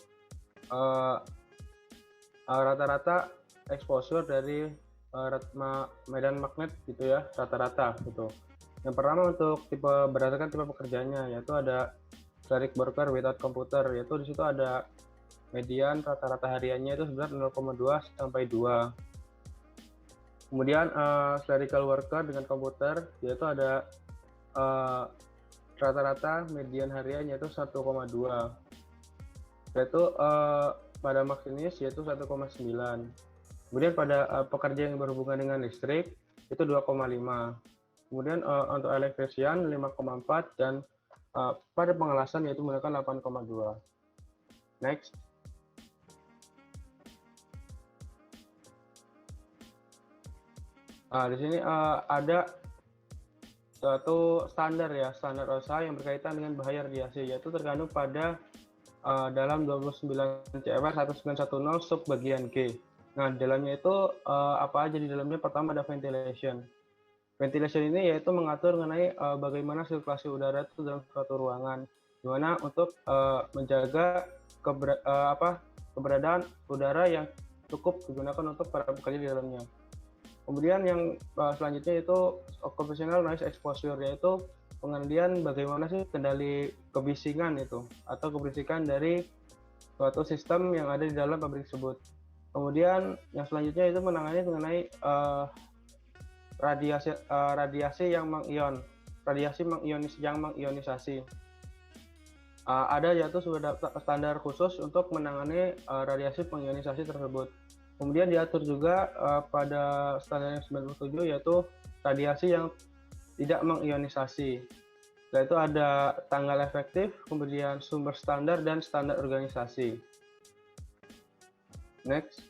D: rata-rata exposure dari medan magnet gitu ya, rata-rata gitu. Yang pertama untuk berdasarkan tipe pekerjaannya yaitu ada cleric worker without computer, yaitu di situ ada median rata-rata hariannya itu sebenarnya 0,2 sampai 2. Kemudian clerical worker dengan komputer yaitu ada rata-rata median hariannya itu 1,2. Yaitu pada maksimis yaitu 1,9. Kemudian pada pekerja yang berhubungan dengan listrik itu 2,5. Kemudian untuk elektrisian 5,4 dan pada pengelasan yaitu menggunakan 8,2. Next. Di sini ada suatu standar OSHA yang berkaitan dengan bahaya radiasi, yaitu terkandung pada dalam 29 CFR 1910 sub bagian G. Nah, di dalamnya itu apa aja di dalamnya? Pertama ada ventilation. Ventilation ini yaitu mengatur mengenai bagaimana sirkulasi udara itu dalam suatu ruangan, di mana untuk menjaga keberadaan udara yang cukup digunakan untuk para pekerja di dalamnya. Kemudian yang selanjutnya itu occupational noise exposure, yaitu pengendalian bagaimana sih kendali kebisingan itu atau keberisikan dari suatu sistem yang ada di dalam pabrik tersebut. Kemudian yang selanjutnya itu menangani mengenai radiasi yang mengionisasi. Ada yaitu sudah standar khusus untuk menangani radiasi pengionisasi tersebut. Kemudian diatur juga pada standar yang 97 yaitu radiasi yang tidak mengionisasi. Yaitu ada tanggal efektif, kemudian sumber standar dan standar organisasi. Next.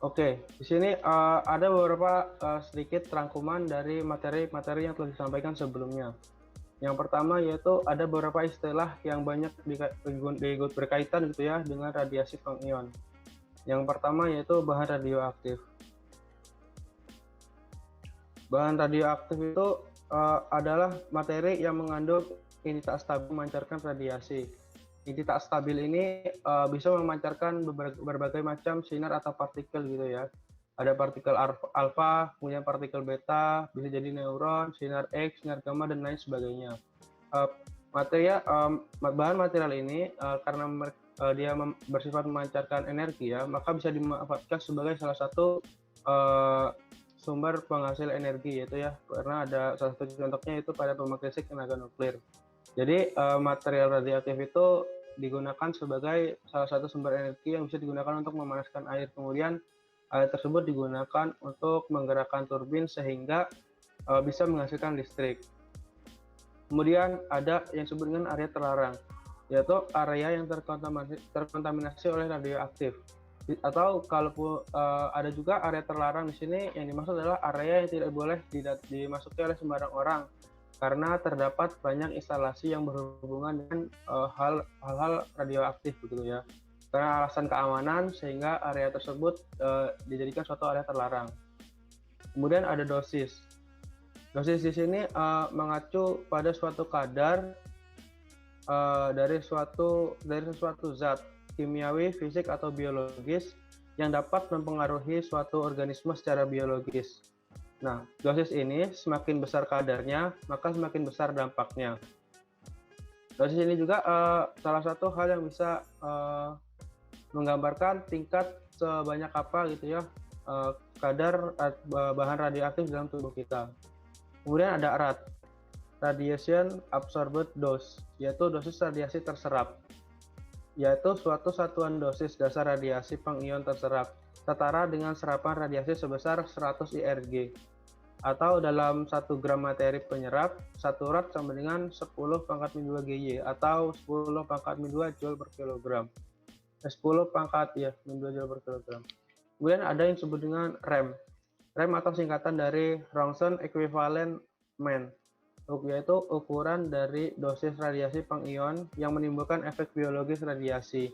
D: Oke, di sini ada beberapa sedikit rangkuman dari materi-materi yang telah disampaikan sebelumnya. Yang pertama yaitu ada beberapa istilah yang banyak berkaitan gitu ya dengan radiasi pengion. Yang pertama yaitu bahan radioaktif. Bahan radioaktif itu adalah materi yang mengandung entitas stabil memancarkan radiasi. Entitas stabil ini bisa memancarkan berbagai macam sinar atau partikel gitu ya. Ada partikel alfa, kemudian partikel beta, bisa jadi neuron, sinar X, sinar gamma, dan lain sebagainya. Bahan material ini karena dia bersifat memancarkan energi ya, maka bisa dimanfaatkan sebagai salah satu sumber penghasil energi yaitu ya, karena ada salah satu contohnya itu pada pembangkit listrik tenaga nuklir. Jadi material radioaktif itu digunakan sebagai salah satu sumber energi yang bisa digunakan untuk memanaskan air. Kemudian air tersebut digunakan untuk menggerakkan turbin sehingga bisa menghasilkan listrik. Kemudian ada yang disebut dengan area terlarang, yaitu area yang terkontaminasi oleh radioaktif. Atau kalaupun ada juga area terlarang di sini yang dimaksud adalah area yang tidak boleh dimasuki oleh sembarang orang, karena terdapat banyak instalasi yang berhubungan dengan hal-hal radioaktif begitu ya. Karena alasan keamanan sehingga area tersebut dijadikan suatu area terlarang. Kemudian ada dosis. Dosis di sini mengacu pada suatu kadar dari sesuatu zat kimiawi, fisik atau biologis yang dapat mempengaruhi suatu organisme secara biologis. Nah, dosis ini semakin besar kadarnya, maka semakin besar dampaknya. Dosis ini juga salah satu hal yang bisa menggambarkan tingkat sebanyak apa gitu ya kadar bahan radioaktif dalam tubuh kita. Kemudian ada RAD, Radiation Absorbed Dose, yaitu dosis radiasi terserap, yaitu suatu satuan dosis dasar radiasi pengion terserap setara dengan serapan radiasi sebesar 100 IRG, atau dalam 1 gram materi penyerap, 1 rad sama dengan 10 pangkat min 2 GY, atau 10 pangkat min 2 Joule per kilogram. 10 pangkat min 2 Joule per kilogram. Kemudian ada yang disebut dengan REM. REM atau singkatan dari Roentgen Equivalent Man, yaitu ukuran dari dosis radiasi pengion yang menimbulkan efek biologis radiasi.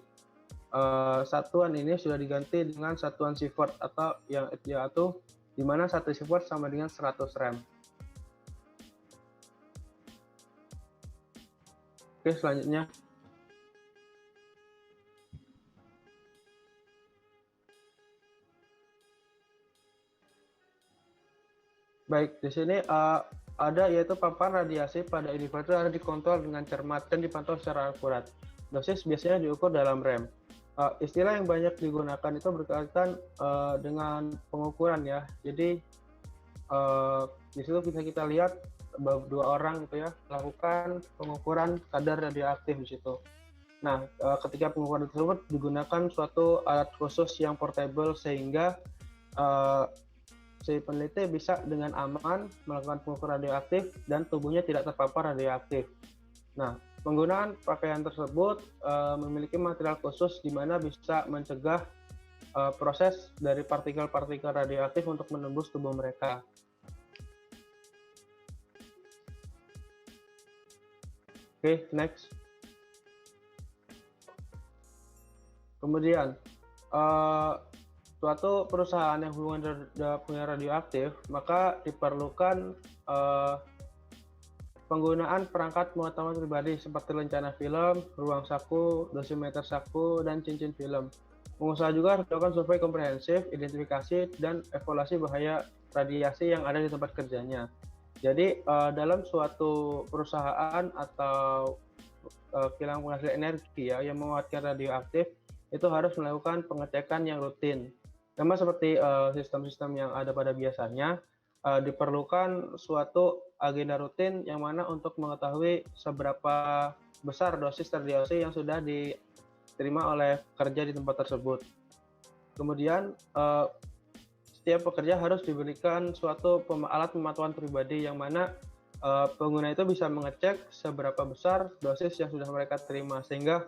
D: Satuan ini sudah diganti dengan satuan Sievert atau yaitu di mana 1 Sievert sama dengan 100 rem. Oke, selanjutnya. Baik, di sini ada yaitu paparan radiasi pada individu harus dikontrol dengan cermat dan dipantau secara akurat. Dosis biasanya diukur dalam rem. Istilah yang banyak digunakan itu berkaitan dengan pengukuran ya. Jadi di situ bisa kita lihat dua orang gitu ya melakukan pengukuran kadar radioaktif di situ. Nah, ketika pengukuran tersebut digunakan suatu alat khusus yang portable sehingga si peneliti bisa dengan aman melakukan pengukuran radioaktif dan tubuhnya tidak terpapar radioaktif. Nah, penggunaan pakaian tersebut memiliki material khusus di mana bisa mencegah proses dari partikel-partikel radioaktif untuk menembus tubuh mereka. Oke, next. Kemudian, suatu perusahaan yang hubungan punya radioaktif, maka diperlukan penggunaan perangkat pengetahuan pribadi seperti lencana film, ruang saku, dosimeter saku, dan cincin film. Pengusaha juga harus melakukan survei komprehensif, identifikasi, dan evaluasi bahaya radiasi yang ada di tempat kerjanya. Jadi, dalam suatu perusahaan atau kilang penghasil energi ya yang memanfaatkan radioaktif, itu harus melakukan pengecekan yang rutin. Sama seperti sistem-sistem yang ada pada biasanya, diperlukan suatu agenda rutin yang mana untuk mengetahui seberapa besar dosis radiasi yang sudah diterima oleh pekerja di tempat tersebut. Kemudian setiap pekerja harus diberikan suatu alat pemantauan pribadi yang mana pengguna itu bisa mengecek seberapa besar dosis yang sudah mereka terima sehingga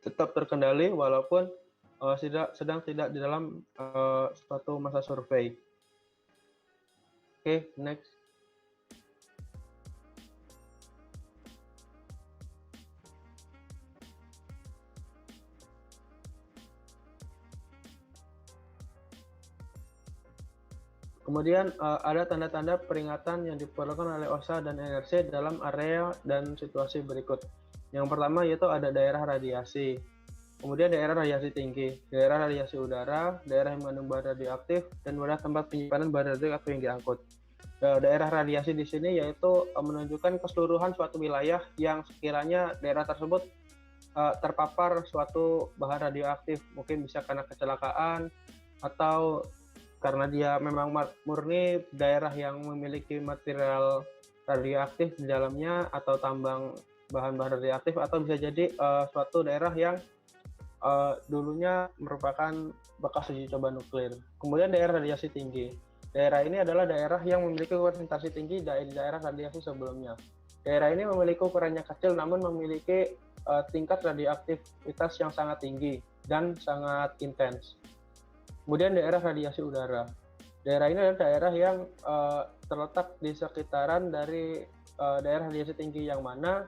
D: tetap terkendali walaupun sedang tidak di dalam suatu masa survei. Oke, next. Kemudian ada tanda-tanda peringatan yang diperlukan oleh OSHA dan NRC dalam area dan situasi berikut. Yang pertama yaitu ada daerah radiasi. Kemudian daerah radiasi tinggi, daerah radiasi udara, daerah yang mengandung bahan radioaktif, dan daerah tempat penyimpanan bahan radioaktif yang diangkut. Daerah radiasi di sini yaitu menunjukkan keseluruhan suatu wilayah yang sekiranya daerah tersebut terpapar suatu bahan radioaktif, mungkin bisa karena kecelakaan atau karena dia memang murni daerah yang memiliki material radioaktif di dalamnya atau tambang bahan-bahan radioaktif, atau bisa jadi suatu daerah yang dulunya merupakan bekas uji coba nuklir. Kemudian daerah radiasi tinggi. Daerah ini adalah daerah yang memiliki konsentrasi tinggi dari daerah radiasi sebelumnya. Daerah ini memiliki ukurannya kecil namun memiliki tingkat radioaktivitas yang sangat tinggi dan sangat intens. Kemudian daerah radiasi udara. Daerah ini adalah daerah yang terletak di sekitaran dari daerah radiasi tinggi yang mana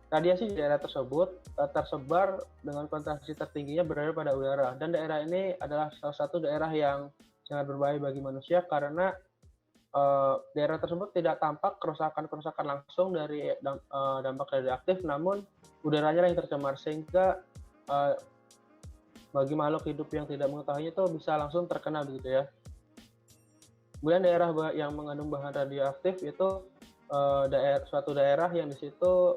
D: radiasi di daerah tersebut tersebar dengan konsentrasi tertingginya berada pada udara, dan daerah ini adalah salah satu daerah yang sangat berbahaya bagi manusia karena daerah tersebut tidak tampak kerusakan-kerusakan langsung dari dampak radioaktif, namun udaranya yang tercemar sehingga bagi makhluk hidup yang tidak mengetahuinya itu bisa langsung terkena begitu ya. Kemudian daerah yang mengandung bahan radioaktif itu suatu daerah yang di situ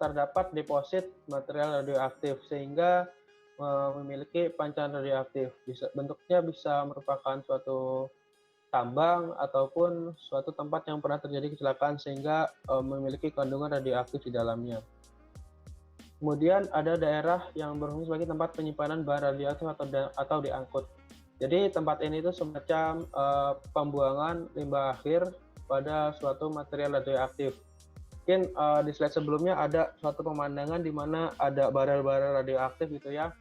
D: terdapat deposit material radioaktif sehingga memiliki pancaran radioaktif. Bentuknya bisa merupakan suatu tambang ataupun suatu tempat yang pernah terjadi kecelakaan sehingga memiliki kandungan radioaktif di dalamnya. Kemudian ada daerah yang berfungsi sebagai tempat penyimpanan bahan radioaktif atau diangkut. Jadi tempat ini itu semacam pembuangan limbah akhir pada suatu material radioaktif. Mungkin di slide sebelumnya ada suatu pemandangan di mana ada barel-barel radioaktif gitu ya,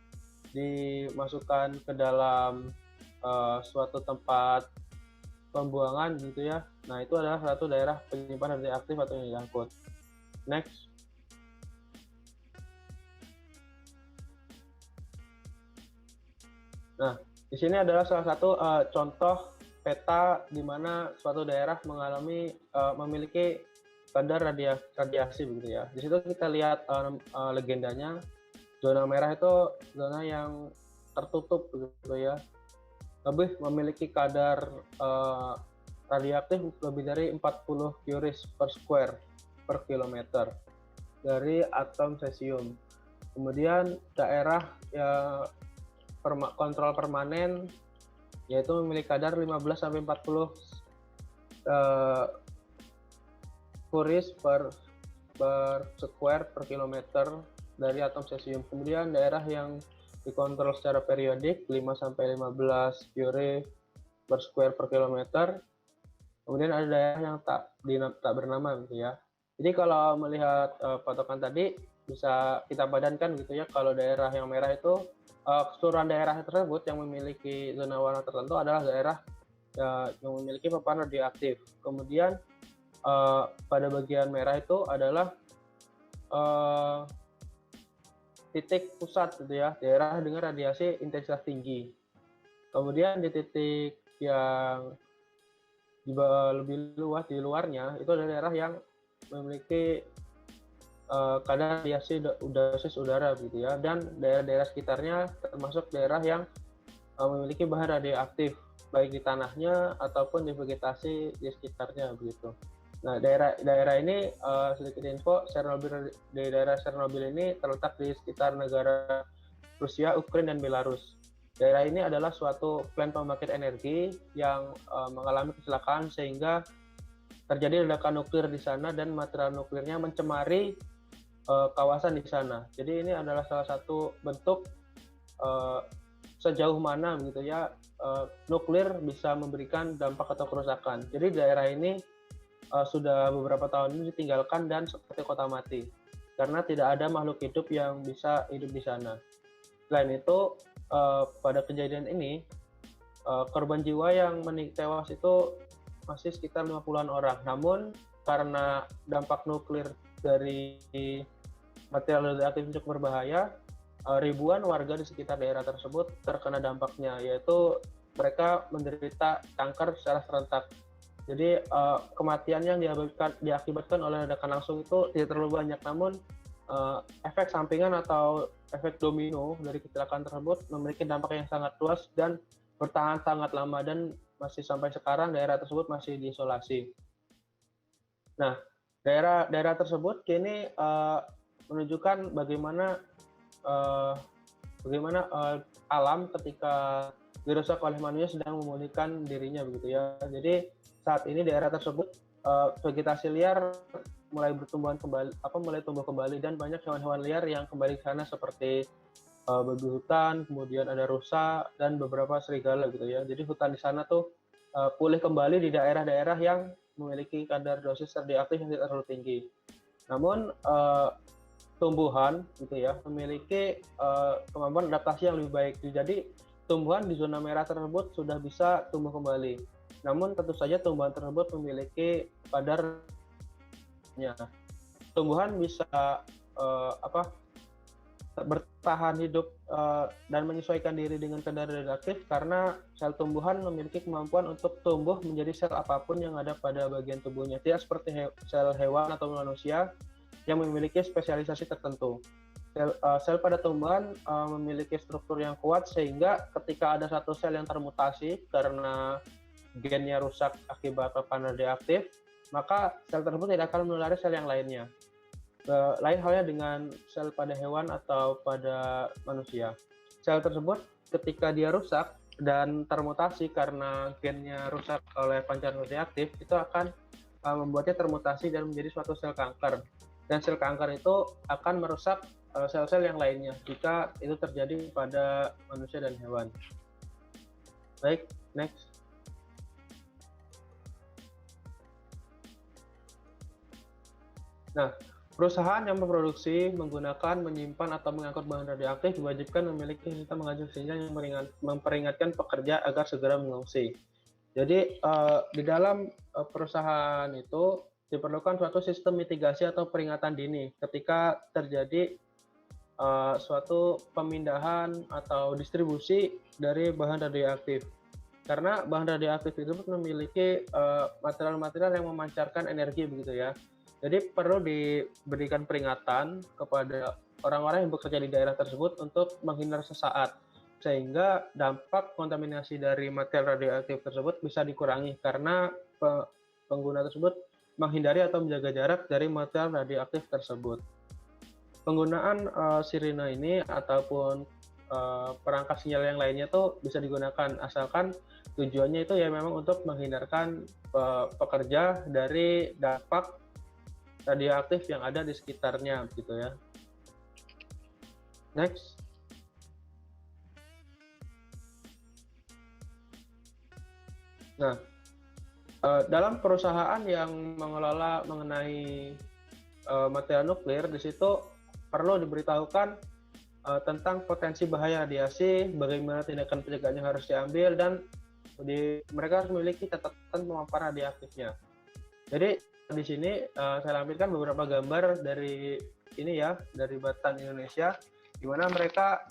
D: dimasukkan ke dalam suatu tempat pembuangan gitu ya. Nah itu adalah suatu daerah penyimpanan radioaktif atau yang diangkut. Next. Nah di sini adalah salah satu contoh peta di mana suatu daerah memiliki kadar radiasi begitu ya. Di situ kita lihat legendanya, zona merah itu zona yang tertutup begitu ya. Lebih memiliki kadar radioaktif lebih dari 40 curies per square per kilometer dari atom cesium. Kemudian daerah kontrol permanen yaitu memiliki kadar 15 sampai 40 curies per square per kilometer dari atom cesium. Kemudian daerah yang dikontrol secara periodik 5 sampai 15 curie per square per kilometer. Kemudian ada daerah yang tak bernama gitu ya. Jadi kalau melihat patokan tadi bisa kita padankan gitu ya, kalau daerah yang merah itu keseluruhan daerah tersebut yang memiliki zona warna tertentu adalah daerah yang memiliki paparan radioaktif. Kemudian pada bagian merah itu adalah eh, titik pusat gitu ya, daerah dengan radiasi intensitas tinggi. Kemudian di titik yang lebih luas di luarnya itu ada daerah yang memiliki kadar radiasi dosis udara gitu ya, dan daerah-daerah sekitarnya termasuk daerah yang memiliki bahan radioaktif baik di tanahnya ataupun di vegetasi di sekitarnya begitu. Nah, daerah ini sedikit info, di daerah Chernobyl ini terletak di sekitar negara Rusia, Ukraina, dan Belarus. Daerah ini adalah suatu plant pembangkit energi yang mengalami kecelakaan sehingga terjadi ledakan nuklir di sana dan material nuklirnya mencemari kawasan di sana. Jadi ini adalah salah satu bentuk sejauh mana begitu ya nuklir bisa memberikan dampak atau kerusakan. Jadi daerah ini sudah beberapa tahun ini ditinggalkan dan seperti kota mati karena tidak ada makhluk hidup yang bisa hidup di sana. Selain itu pada kejadian ini korban jiwa yang tewas itu masih sekitar 50-an orang. Namun karena dampak nuklir dari material radioaktif cukup berbahaya, ribuan warga di sekitar daerah tersebut terkena dampaknya, yaitu mereka menderita kanker secara serentak. Jadi kematian yang diakibatkan oleh ledakan langsung itu tidak terlalu banyak, namun efek sampingan atau efek domino dari kecelakaan tersebut memiliki dampak yang sangat luas dan bertahan sangat lama, dan masih sampai sekarang daerah tersebut masih diisolasi. Nah, daerah tersebut kini menunjukkan bagaimana alam ketika dirusak oleh manusia sedang memulihkan dirinya begitu ya. Jadi saat ini daerah tersebut vegetasi liar mulai tumbuh kembali dan banyak hewan-hewan liar yang kembali ke sana seperti babi hutan, kemudian ada rusa dan beberapa serigala gitu ya. Jadi hutan di sana tuh pulih kembali di daerah-daerah yang memiliki kadar dosis radioaktif yang tidak terlalu tinggi. Namun tumbuhan gitu ya memiliki kemampuan adaptasi yang lebih baik. Jadi tumbuhan di zona merah tersebut sudah bisa tumbuh kembali. Namun tentu saja tumbuhan tersebut memiliki kadarnya. Tumbuhan bisa bertahan hidup dan menyesuaikan diri dengan kadar radioaktif karena sel tumbuhan memiliki kemampuan untuk tumbuh menjadi sel apapun yang ada pada bagian tubuhnya. Tidak seperti sel hewan atau manusia yang memiliki spesialisasi tertentu. Sel pada tumbuhan memiliki struktur yang kuat sehingga ketika ada satu sel yang termutasi karena gennya rusak akibat paparan radioaktif, maka sel tersebut tidak akan menulari sel yang lainnya. Lain halnya dengan sel pada hewan atau pada manusia. Sel tersebut ketika dia rusak dan termutasi karena gennya rusak oleh pancaran radioaktif, itu akan membuatnya termutasi dan menjadi suatu sel kanker. Dan sel kanker itu akan merusak sel-sel yang lainnya jika itu terjadi pada manusia dan hewan. Baik, next. Nah, perusahaan yang memproduksi, menggunakan, menyimpan, atau mengangkut bahan radioaktif diwajibkan memiliki sistem mengacu sinyal yang memperingatkan pekerja agar segera mengungsi. Jadi, di dalam perusahaan itu diperlukan suatu sistem mitigasi atau peringatan dini ketika terjadi suatu pemindahan atau distribusi dari bahan radioaktif. Karena bahan radioaktif itu memiliki material-material yang memancarkan energi begitu ya. Jadi perlu diberikan peringatan kepada orang-orang yang bekerja di daerah tersebut untuk menghindar sesaat, sehingga dampak kontaminasi dari material radioaktif tersebut bisa dikurangi karena pengguna tersebut menghindari atau menjaga jarak dari material radioaktif tersebut. Penggunaan sirine ini ataupun perangkat sinyal yang lainnya tuh bisa digunakan asalkan tujuannya itu ya memang untuk menghindarkan pekerja dari dampak radioaktif yang ada di sekitarnya gitu ya. Next. Nah, dalam perusahaan yang mengelola mengenai material nuklir, di situ perlu diberitahukan tentang potensi bahaya radiasi, bagaimana tindakan pencegahan yang harus diambil, dan mereka harus memiliki catatan pemaparan radioaktifnya. Jadi di sini saya lampirkan beberapa gambar dari ini ya, dari Batan Indonesia, di mana mereka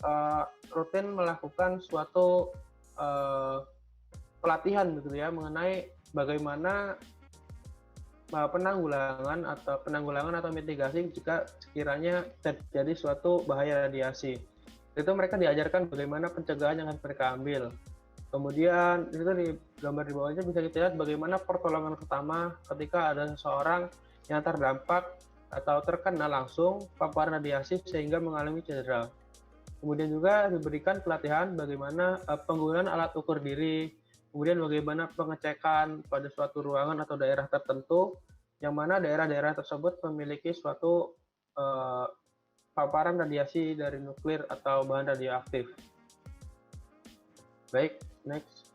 D: rutin melakukan suatu pelatihan gitu ya mengenai bagaimana penanggulangan atau mitigasi jika sekiranya terjadi suatu bahaya radiasi. Itu mereka diajarkan bagaimana pencegahan yang harus mereka ambil. Kemudian itu di gambar di bawahnya bisa kita lihat bagaimana pertolongan pertama ketika ada seseorang yang terdampak atau terkena langsung paparan radiasi sehingga mengalami cedera. Kemudian juga diberikan pelatihan bagaimana penggunaan alat ukur diri, kemudian bagaimana pengecekan pada suatu ruangan atau daerah tertentu, yang mana daerah-daerah tersebut memiliki suatu paparan radiasi dari nuklir atau bahan radioaktif. Baik, next.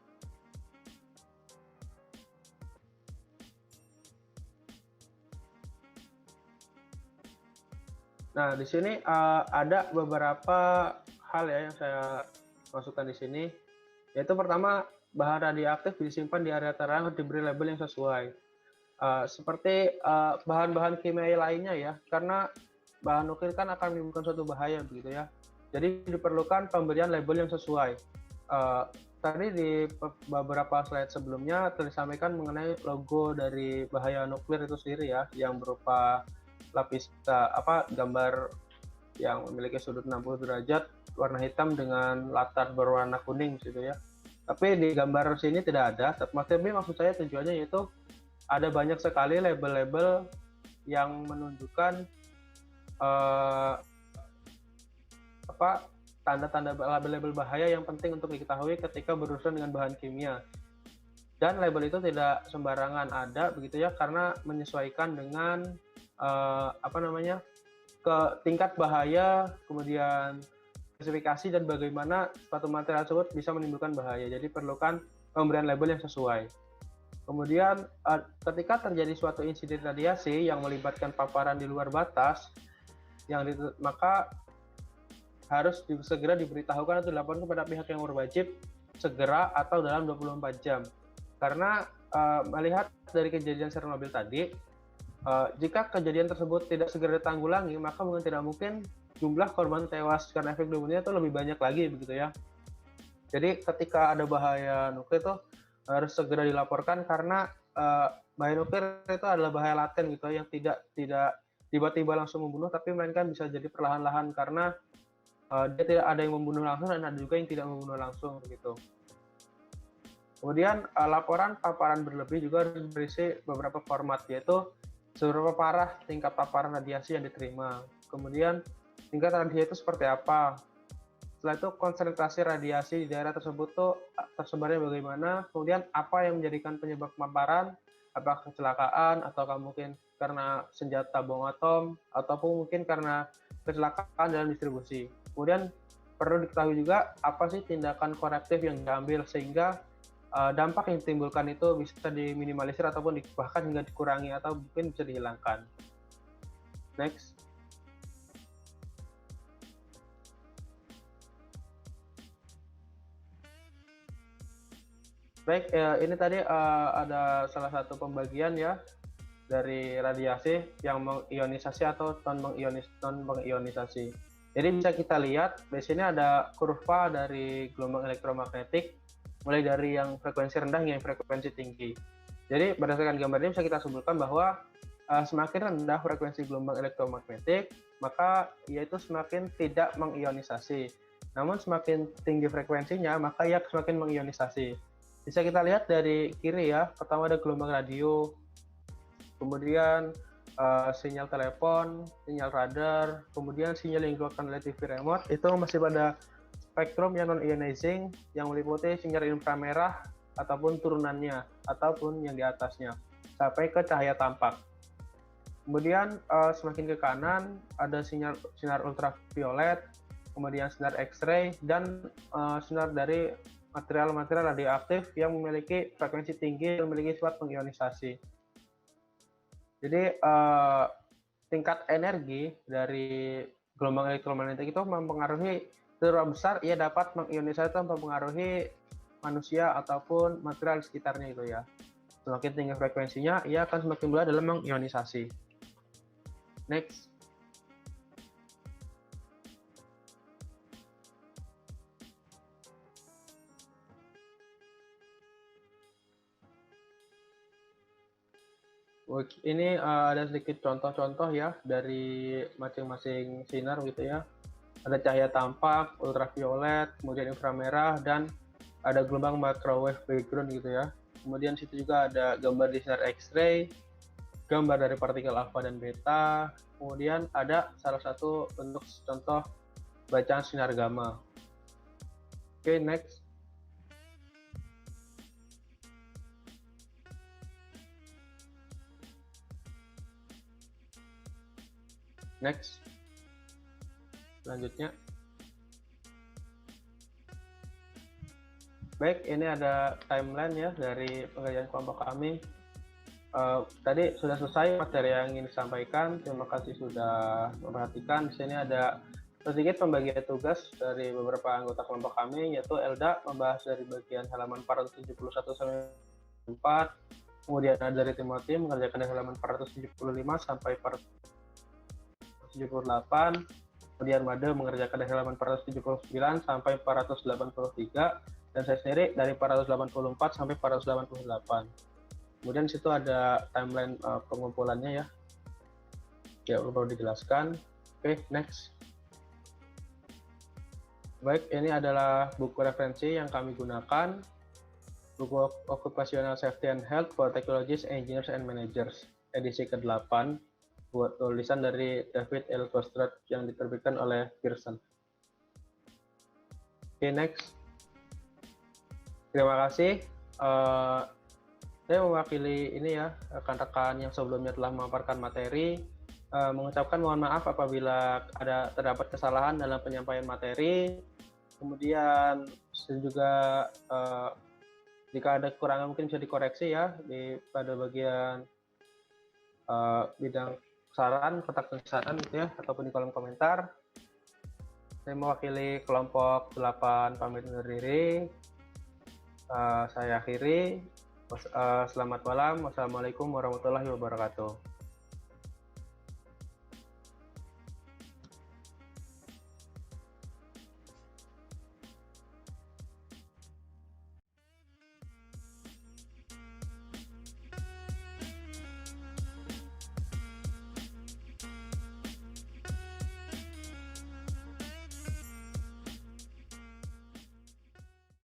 D: Nah, di sini ada beberapa hal ya yang saya masukkan di sini. Yaitu pertama, bahan radioaktif disimpan di area terang harus diberi label yang sesuai. Seperti bahan-bahan kimia lainnya ya, karena bahan nuklir kan akan menimbulkan suatu bahaya begitu ya. Jadi diperlukan pemberian label yang sesuai. Tadi di beberapa slide sebelumnya telah disampaikan mengenai logo dari bahaya nuklir itu sendiri ya, yang berupa lapis gambar yang memiliki sudut 60 derajat warna hitam dengan latar berwarna kuning gitu ya. Tapi di gambar sini tidak ada. Tapi maksud saya tujuannya yaitu ada banyak sekali label-label yang menunjukkan tanda-tanda label-label bahaya yang penting untuk diketahui ketika berurusan dengan bahan kimia. Dan label itu tidak sembarangan ada begitu ya, karena menyesuaikan dengan ke tingkat bahaya, kemudian spesifikasi dan bagaimana suatu material tersebut bisa menimbulkan bahaya. Jadi perlukan pemberian label yang sesuai. Kemudian ketika terjadi suatu insiden radiasi yang melibatkan paparan di luar batas, maka harus segera diberitahukan atau dilaporkan kepada pihak yang berwajib segera atau dalam 24 jam. Karena melihat dari kejadian Chernobyl tadi, jika kejadian tersebut tidak segera ditanggulangi, maka tidak mungkin jumlah korban tewas karena efek dominonya itu lebih banyak lagi begitu ya. Jadi ketika ada bahaya nuklir itu harus segera dilaporkan, karena bahaya nuklir itu adalah bahaya laten gitu yang tidak tiba-tiba langsung membunuh, tapi melainkan bisa jadi perlahan-lahan karena dia tidak ada yang membunuh langsung dan ada juga yang tidak membunuh langsung begitu. Kemudian laporan paparan berlebih juga harus berisi beberapa format, yaitu seberapa parah tingkat paparan radiasi yang diterima, kemudian tingkat radiasi itu seperti apa, setelah itu konsentrasi radiasi di daerah tersebut tuh tersebarnya bagaimana, kemudian apa yang menjadikan penyebab paparan, apakah kecelakaan ataukah mungkin karena senjata bom atom ataupun mungkin karena kecelakaan dalam distribusi. Kemudian perlu diketahui juga apa sih tindakan korektif yang diambil sehingga dampak yang ditimbulkan itu bisa diminimalisir ataupun bahkan hingga dikurangi atau mungkin bisa dihilangkan. Next. Baik, ini tadi ada salah satu pembagian ya dari radiasi yang mengionisasi atau non mengionisasi. Jadi bisa kita lihat di sini ada kurva dari gelombang elektromagnetik, mulai dari yang frekuensi rendah hingga yang frekuensi tinggi. Jadi berdasarkan gambar ini bisa kita simpulkan bahwa semakin rendah frekuensi gelombang elektromagnetik, maka yaitu semakin tidak mengionisasi. Namun semakin tinggi frekuensinya, maka ia semakin mengionisasi. Bisa kita lihat dari kiri ya, pertama ada gelombang radio, kemudian sinyal telepon, sinyal radar, kemudian sinyal yang dikeluarkan oleh TV remote, itu masih pada spektrum yang non-ionizing yang meliputi sinyal inframerah ataupun turunannya ataupun yang di atasnya sampai ke cahaya tampak. Kemudian semakin ke kanan ada sinar ultraviolet, kemudian sinar X-ray dan sinar dari material-material radioaktif yang memiliki frekuensi tinggi dan memiliki sifat mengionisasi. Jadi tingkat energi dari gelombang elektromagnetik itu mempengaruhi seberapa besar ia dapat mengionisasi atau mempengaruhi manusia ataupun material di sekitarnya itu ya. Semakin tinggi frekuensinya, ia akan semakin mudah dalam mengionisasi. Next. Ini ada sedikit contoh-contoh ya dari masing-masing sinar gitu ya. Ada cahaya tampak, ultraviolet, kemudian inframerah, dan ada gelombang microwave background gitu ya. Kemudian situ juga ada gambar di sinar X-ray, gambar dari partikel alfa dan beta, kemudian ada salah satu bentuk contoh bacaan sinar gamma. Oke, next. Next. Selanjutnya. Baik, ini ada timeline ya dari pengerjaan kelompok kami. Tadi sudah selesai materi yang ingin disampaikan. Terima kasih sudah memperhatikan. Di sini ada sedikit pembagian tugas dari beberapa anggota kelompok kami, yaitu Elda membahas dari bagian halaman 471 sampai 4. Kemudian ada dari Timothy mengerjakan dari halaman 475 sampai 478. Kemudian Made mengerjakan dari halaman 479 sampai 483. Dan saya sendiri dari 484 sampai 488. Kemudian situ ada timeline pengumpulannya ya. Ya, perlu dijelaskan. Oke, next. Baik, ini adalah buku referensi yang kami gunakan. Buku Occupational Safety and Health for Technologists, Engineers, and Managers, edisi ke-8, buat tulisan dari David L. Kostrad yang diterbitkan oleh Pearson. Oke, next. Terima kasih. Saya mewakili ini ya, rekan-rekan yang sebelumnya telah memaparkan materi, mengucapkan mohon maaf apabila terdapat kesalahan dalam penyampaian materi. Kemudian juga jika ada kekurangan mungkin bisa dikoreksi ya pada bagian bidang saran, kotak saran gitu ya, ataupun di kolom komentar. Saya mewakili kelompok 8 pamit undur diri. Saya akhiri. Selamat malam. Wassalamualaikum warahmatullahi wabarakatuh.